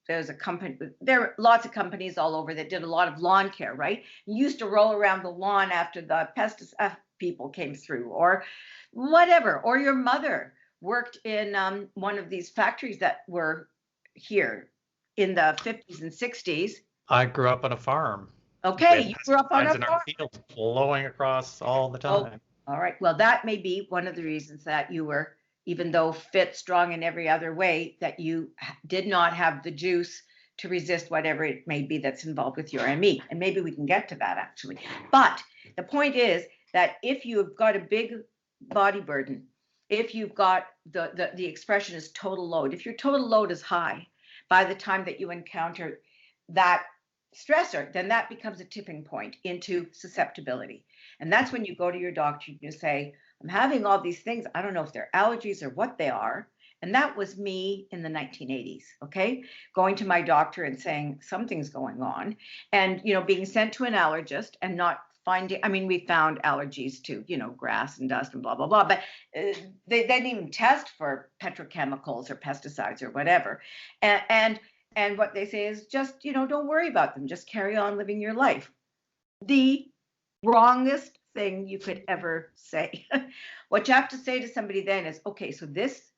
there's a company, there are lots of companies all over that did a lot of lawn care, right? You used to roll around the lawn after the pesticide people came through, or whatever, or your mother worked in one of these factories that were here in the 50s and 60s. I grew up on a farm. Okay, you grew up on a in farm. our fields blowing across all the time. Oh, all right. Well, that may be one of the reasons that you were, even though fit, strong in every other way, that you did not have the juice to resist whatever it may be that's involved with your ME. And maybe we can get to that actually. But the point is that if you've got a big body burden, if you've got the expression is total load, if your total load is high by the time that you encounter that stressor, then that becomes a tipping point into susceptibility. And that's when you go to your doctor and you say, I'm having all these things. I don't know if they're allergies or what they are. And that was me in the 1980s, okay? Going to my doctor and saying something's going on, and being sent to an allergist and not finding, I mean, we found allergies to, grass and dust and blah, blah, blah, but they didn't even test for petrochemicals or pesticides or whatever. And what they say is just, don't worry about them. Just carry on living your life. The wrongest thing you could ever say. What you have to say to somebody then is, okay, so this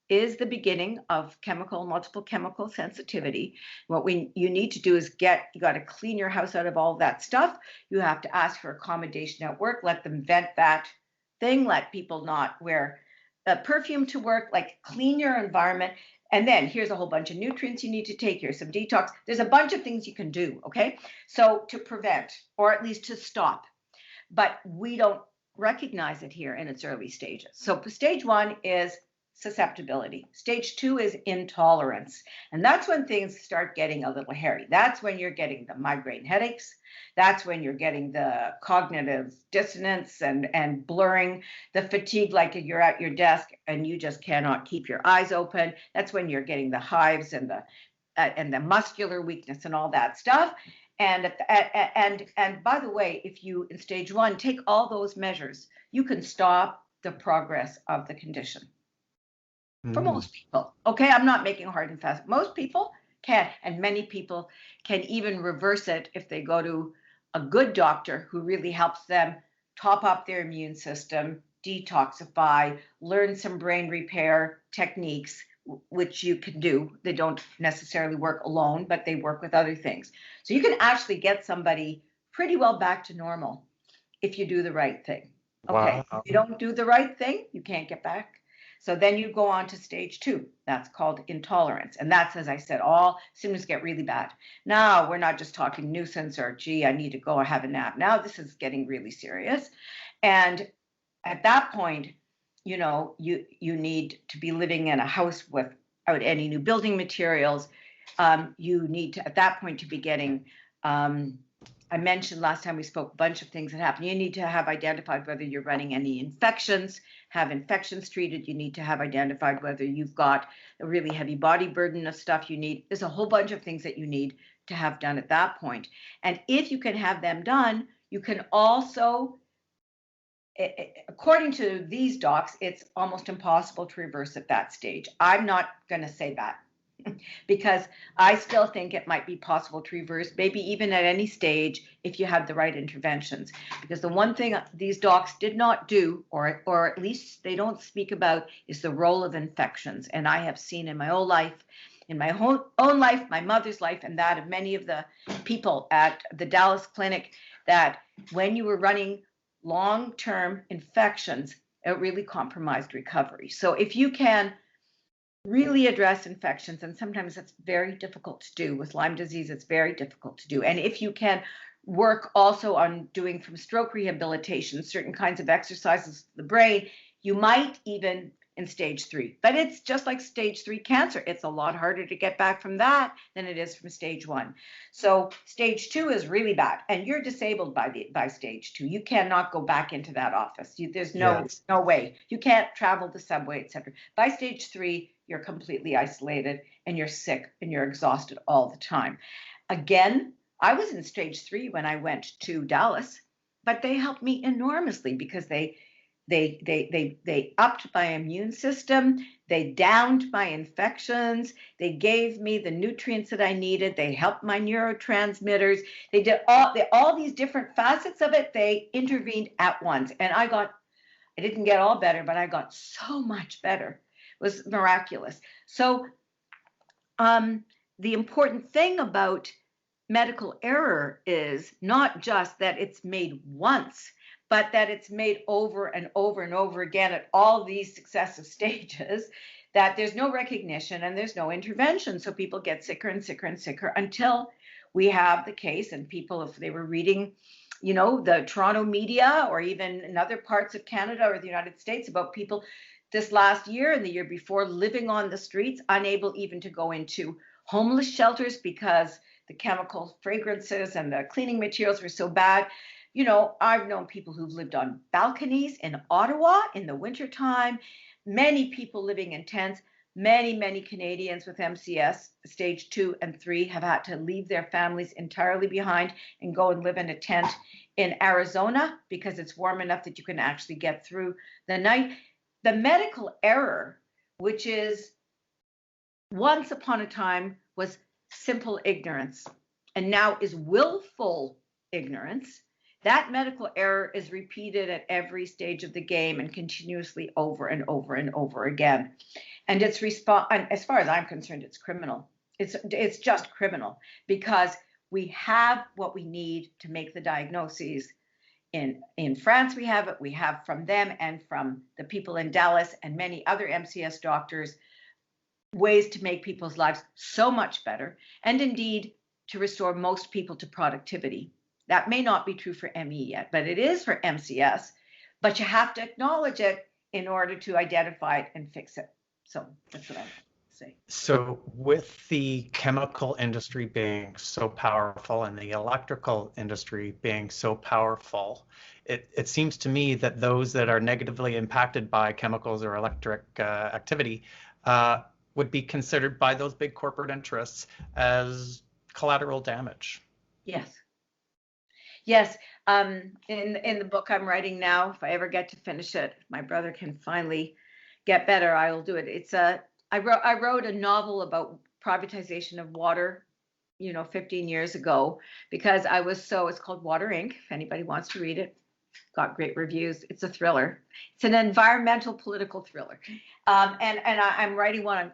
is the beginning of multiple chemical sensitivity. What you need to do is you got to clean your house out of all that stuff. You have to ask for accommodation at work, let them vent that thing, let people not wear perfume to work, like clean your environment. And then here's a whole bunch of nutrients you need to take. Here's some detox. There's a bunch of things you can do, okay? So to prevent, or at least to stop. But we don't recognize it here in its early stages. So stage 1 is susceptibility. Stage 2 is intolerance. And that's when things start getting a little hairy. That's when you're getting the migraine headaches. That's when you're getting the cognitive dissonance and blurring, the fatigue, like you're at your desk and you just cannot keep your eyes open. That's when you're getting the hives and the muscular weakness and all that stuff. And by the way, if you in stage 1 take all those measures, you can stop the progress of the condition. For most people, okay, I'm not making hard and fast. Most people can, and many people can even reverse it if they go to a good doctor who really helps them top up their immune system, detoxify, learn some brain repair techniques, which you can do. They don't necessarily work alone, but they work with other things. So you can actually get somebody pretty well back to normal if you do the right thing. Okay, Wow. If you don't do the right thing, you can't get back. So then you go on to stage 2. That's called intolerance. And that's, as I said, all symptoms get really bad. Now, we're not just talking nuisance or, gee, I need to go have a nap. Now this is getting really serious. And at that point, you need to be living in a house without any new building materials. You need to, at that point, to be getting, I mentioned last time we spoke, a bunch of things that happen. You need to have identified whether you're running any infections, have infections treated. You need to have identified whether you've got a really heavy body burden of stuff you need. There's a whole bunch of things that you need to have done at that point. And if you can have them done, you can also, according to these docs, it's almost impossible to reverse at that stage. I'm not going to say that, because I still think it might be possible to reverse, maybe even at any stage, if you had the right interventions. Because the one thing these docs did not do, or at least they don't speak about, is the role of infections. And I have seen in my own life, own life, my mother's life, and that of many of the people at the Dallas clinic, that when you were running long-term infections, it really compromised recovery. So if you can really address infections, and sometimes that's very difficult to do with Lyme disease, it's very difficult to do. And if you can work also on doing from stroke rehabilitation, certain kinds of exercises to the brain, you might even in stage 3. But it's just like stage 3 cancer. It's a lot harder to get back from that than it is from stage 1. So stage 2 is really bad, and you're disabled by stage 2. You cannot go back into that office. There's no way. You can't travel the subway, etc. By stage 3, you're completely isolated and you're sick and you're exhausted all the time. Again, I was in stage 3 when I went to Dallas, but they helped me enormously because they upped my immune system, they downed my infections, they gave me the nutrients that I needed, they helped my neurotransmitters, they did all these different facets of it. They intervened at once, and I didn't get all better, but I got so much better. It was miraculous. So the important thing about medical error is not just that it's made once, but that it's made over and over and over again at all these successive stages, that there's no recognition and there's no intervention. So people get sicker and sicker and sicker until we have the case, and people, if they were reading, the Toronto media or even in other parts of Canada or the United States about people this last year and the year before living on the streets, unable even to go into homeless shelters because the chemical fragrances and the cleaning materials were so bad. I've known people who've lived on balconies in Ottawa in the wintertime, many people living in tents. Many Canadians with MCS stage 2 and 3 have had to leave their families entirely behind and go and live in a tent in Arizona because it's warm enough that you can actually get through the night. The medical error, which is once upon a time was simple ignorance and now is willful ignorance, that medical error is repeated at every stage of the game and continuously over and over and over again. And it's and as far as I'm concerned, it's criminal. It's just criminal because we have what we need to make the diagnoses. In France, we have it. We have from them and from the people in Dallas and many other MCS doctors ways to make people's lives so much better, and indeed to restore most people to productivity. That may not be true for ME yet, but it is for MCS. But you have to acknowledge it in order to identify it and fix it. So that's what I say. So with the chemical industry being so powerful and the electrical industry being so powerful, it seems to me that those that are negatively impacted by chemicals or electric activity would be considered by those big corporate interests as collateral damage. Yes. Yes. In the book I'm writing now, if I ever get to finish it, if my brother can finally get better, I will do it. I wrote a novel about privatization of water, 15 years ago, because it's called Water Inc. If anybody wants to read it, got great reviews. It's a thriller. It's an environmental political thriller. And I'm writing one,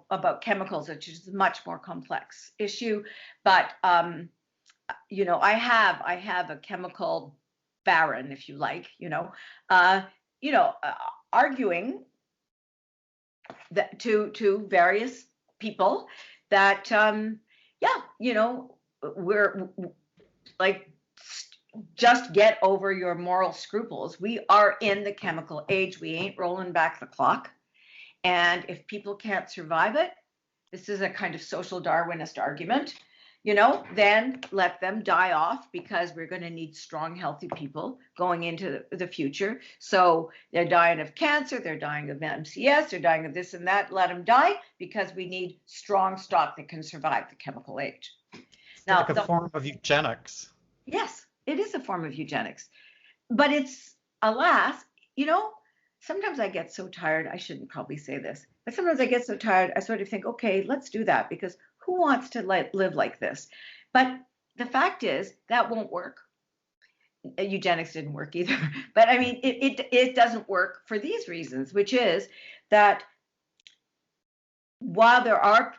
about chemicals, which is a much more complex issue. But, I have a chemical baron, if you like, arguing that to various people that, we're like, just get over your moral scruples. We are in the chemical age. We ain't rolling back the clock. And if people can't survive it, this is a kind of social Darwinist argument, then let them die off, because we're going to need strong, healthy people going into the future. So they're dying of cancer, they're dying of MCS, they're dying of this and that. Let them die, because we need strong stock that can survive the chemical age. Now, like a form of eugenics. Yes, it is a form of eugenics. But it's, alas, sometimes I get so tired. I shouldn't probably say this, but sometimes I get so tired, I sort of think, okay, let's do that, because who wants to live like this? But the fact is that won't work. Eugenics didn't work either. But I mean, it doesn't work for these reasons, which is that while there are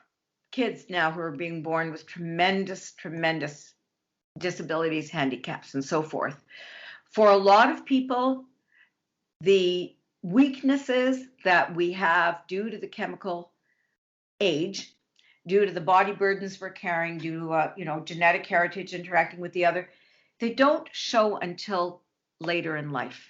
kids now who are being born with tremendous disabilities, handicaps, and so forth, for a lot of people, the weaknesses that we have due to the chemical age, due to the body burdens we're carrying, due to genetic heritage interacting with the other, they don't show until later in life.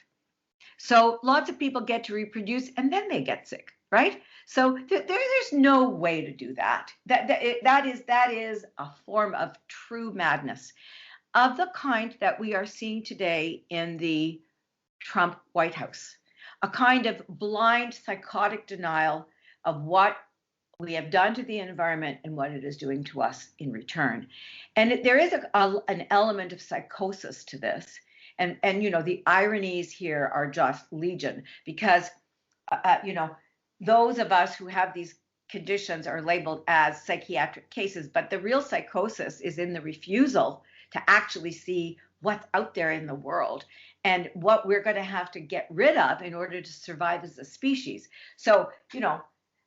So lots of people get to reproduce and then they get sick, right? So there's no way to do that. That is a form of true madness of the kind that we are seeing today in the Trump White House, a kind of blind psychotic denial of what we have done to the environment and what it is doing to us in return. And there is an element of psychosis to this. And the ironies here are just legion, because those of us who have these conditions are labeled as psychiatric cases, but the real psychosis is in the refusal to actually see what's out there in the world and what we're going to have to get rid of in order to survive as a species. So,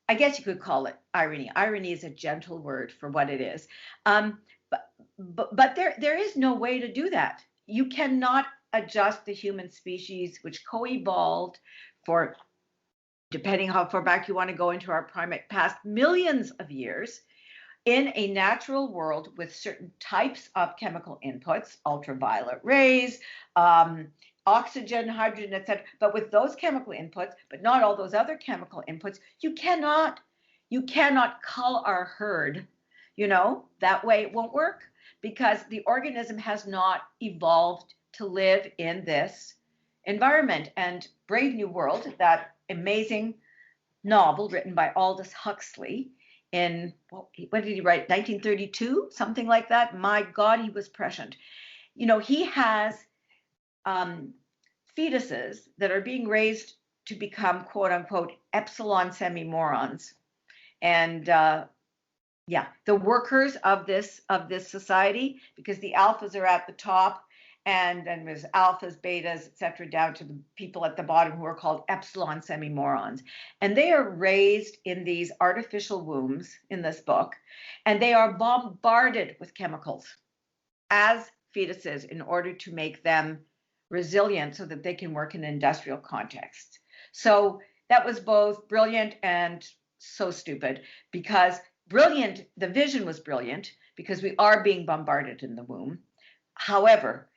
I guess you could call it irony. Irony is a gentle word for what it is. But there is no way to do that. You cannot adjust the human species, which co-evolved for, depending how far back you want to go into our primate past, millions of years, in a natural world with certain types of chemical inputs, ultraviolet rays, oxygen, hydrogen, etc. But with those chemical inputs, but not all those other chemical inputs, you cannot cull our herd. That way it won't work, because the organism has not evolved to live in this environment. And Brave New World, that amazing novel written by Aldous Huxley in, when did he write? 1932, something like that. My God, he was prescient. He has fetuses that are being raised to become, quote unquote, epsilon semi-morons. And the workers of this society, because the alphas are at the top, and then there's alphas, betas, etc., down to the people at the bottom who are called epsilon semi-morons. And they are raised in these artificial wombs in this book, and they are bombarded with chemicals as fetuses in order to make them resilient so that they can work in industrial contexts. So that was both brilliant and so stupid, because brilliant, the vision was brilliant, because we are being bombarded in the womb. However,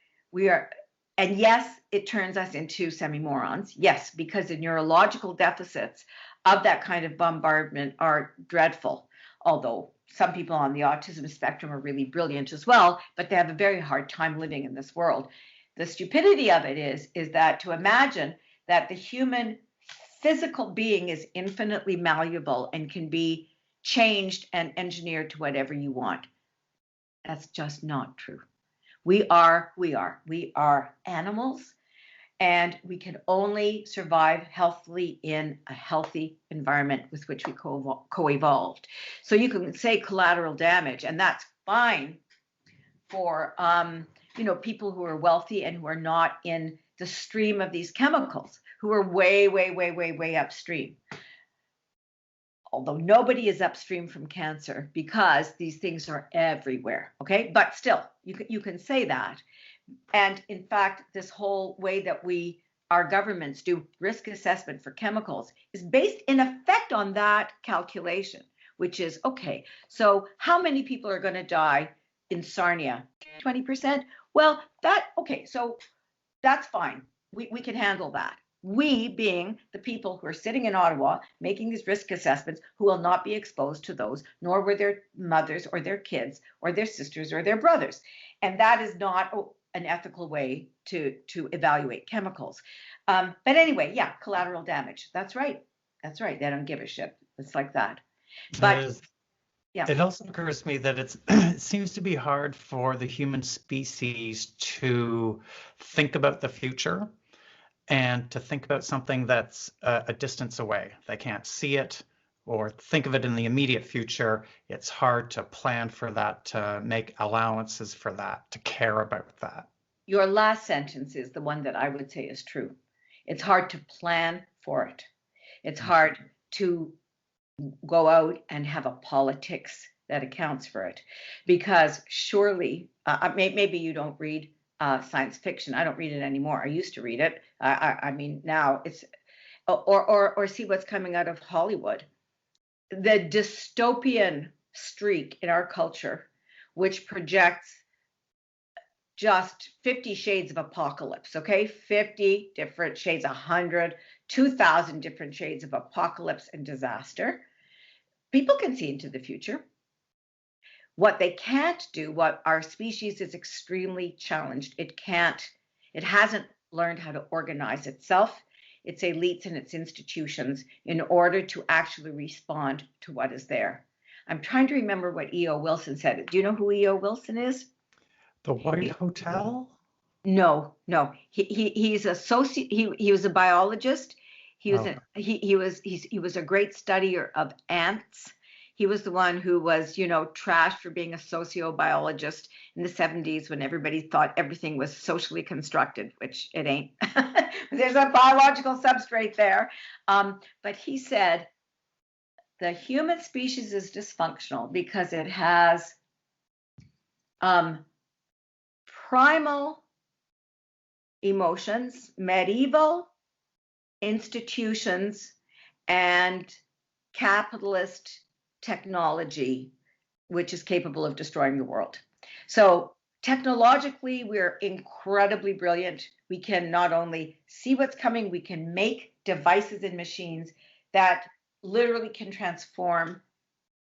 and yes, it turns us into semi-morons. Yes, because the neurological deficits of that kind of bombardment are dreadful. Although some people on the autism spectrum are really brilliant as well, but they have a very hard time living in this world. The stupidity of it is that to imagine that the human physical being is infinitely malleable and can be changed and engineered to whatever you want. That's just not true. We are animals, and we can only survive healthily in a healthy environment with which we co-evolved. So you can say collateral damage, and that's fine for people who are wealthy and who are not in the stream of these chemicals, who are way upstream. Although nobody is upstream from cancer, because these things are everywhere, okay? But still, you can say that. And in fact, this whole way that our governments do risk assessment for chemicals is based in effect on that calculation, which is, okay, so how many people are going to die in Sarnia? 20%? Well, so that's fine. We can handle that. We being the people who are sitting in Ottawa making these risk assessments, who will not be exposed to those, nor were their mothers or their kids or their sisters or their brothers. And that is not an ethical way to evaluate chemicals. But anyway, collateral damage. That's right. They don't give a shit. It's like that. But it also occurs to me that it seems to be hard for the human species to think about the future and to think about something that's a distance away. They can't see it or think of it in the immediate future. It's hard to plan for that, to make allowances for that, to care about that. Your last sentence is the one that I would say is true. It's hard to plan for it. It's hard to go out and have a politics that accounts for it, because surely, maybe you don't read science fiction. I don't read it anymore. I used to read it. I mean, now it's, or see what's coming out of Hollywood. The dystopian streak in our culture, which projects just 50 shades of apocalypse, okay? 50 different shades, 100, 2,000 different shades of apocalypse and disaster. People can see into the future. What they can't do, what our species is extremely challenged, it hasn't learned how to organize itself, its elites and its institutions, in order to actually respond to what is there. I'm trying to remember what E.O. Wilson said. Do you know who E.O. Wilson is? The White Hotel? No. He's a he was a biologist. He was a great studier of ants. He was the one who was, trashed for being a sociobiologist in the 70s when everybody thought everything was socially constructed, which it ain't. There's a biological substrate there. But he said the human species is dysfunctional because it has primal emotions, medieval institutions, and capitalist technology, which is capable of destroying the world. So technologically, we're incredibly brilliant. We can not only see what's coming, we can make devices and machines that literally can transform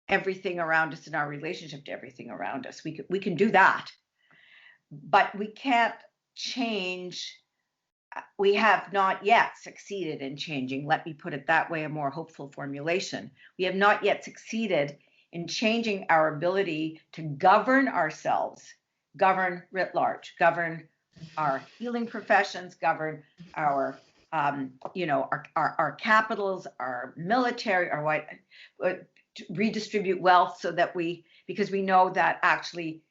everything around us and our relationship to everything around us. We can do that, but we can't change. We have not yet succeeded in changing, let me put it that way, a more hopeful formulation. We have not yet succeeded in changing our ability to govern ourselves, govern writ large, govern our healing professions, govern our, our capitals, our military, our what, redistribute wealth so that because we know that actually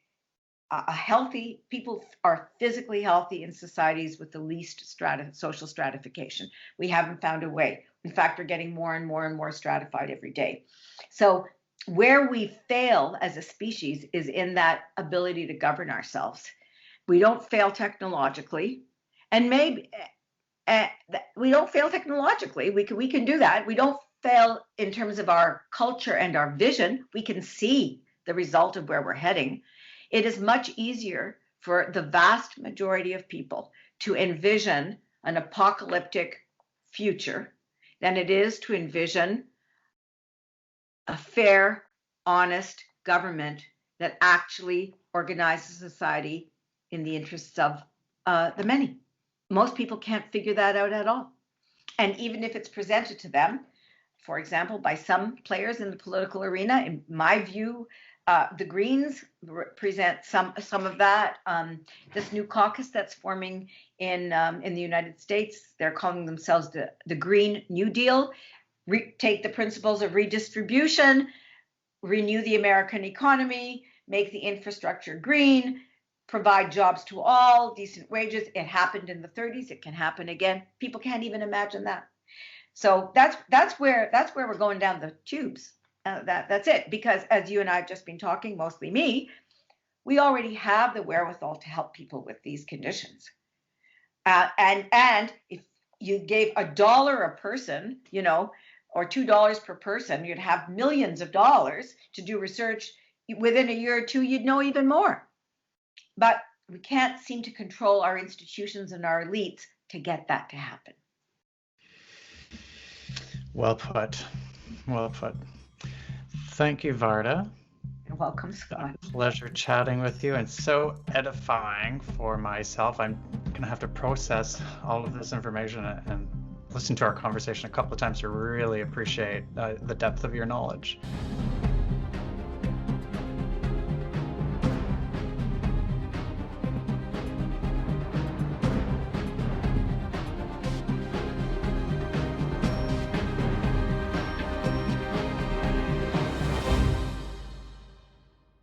healthy people are physically healthy in societies with the least social stratification. We haven't found a way. In fact, we're getting more and more and more stratified every day. So where we fail as a species is in that ability to govern ourselves. We don't fail technologically, and maybe we don't fail technologically. We can do that. We don't fail in terms of our culture and our vision. We can see the result of where we're heading. It is much easier for the vast majority of people to envision an apocalyptic future than it is to envision a fair, honest government that actually organizes society in the interests of the many. Most people can't figure that out at all. And even if it's presented to them, for example, by some players in the political arena, in my view, the Greens represent some of that. This new caucus that's forming in the United States, they're calling themselves the Green New Deal. Take the principles of redistribution, renew the American economy, make the infrastructure green, provide jobs to all, decent wages. It happened in the 30s. It can happen again. People can't even imagine that. So that's where we're going down the tubes. That's it. Because as you and I have just been talking, mostly me, we already have the wherewithal to help people with these conditions. And if you gave $1 a person, or $2 per person, you'd have millions of dollars to do research. Within a year or two, you'd know even more. But we can't seem to control our institutions and our elites to get that to happen. Well put. Well put. Thank you, Varda. You're welcome, Scott. Pleasure chatting with you, and so edifying for myself. I'm going to have to process all of this information and listen to our conversation a couple of times to really appreciate the depth of your knowledge.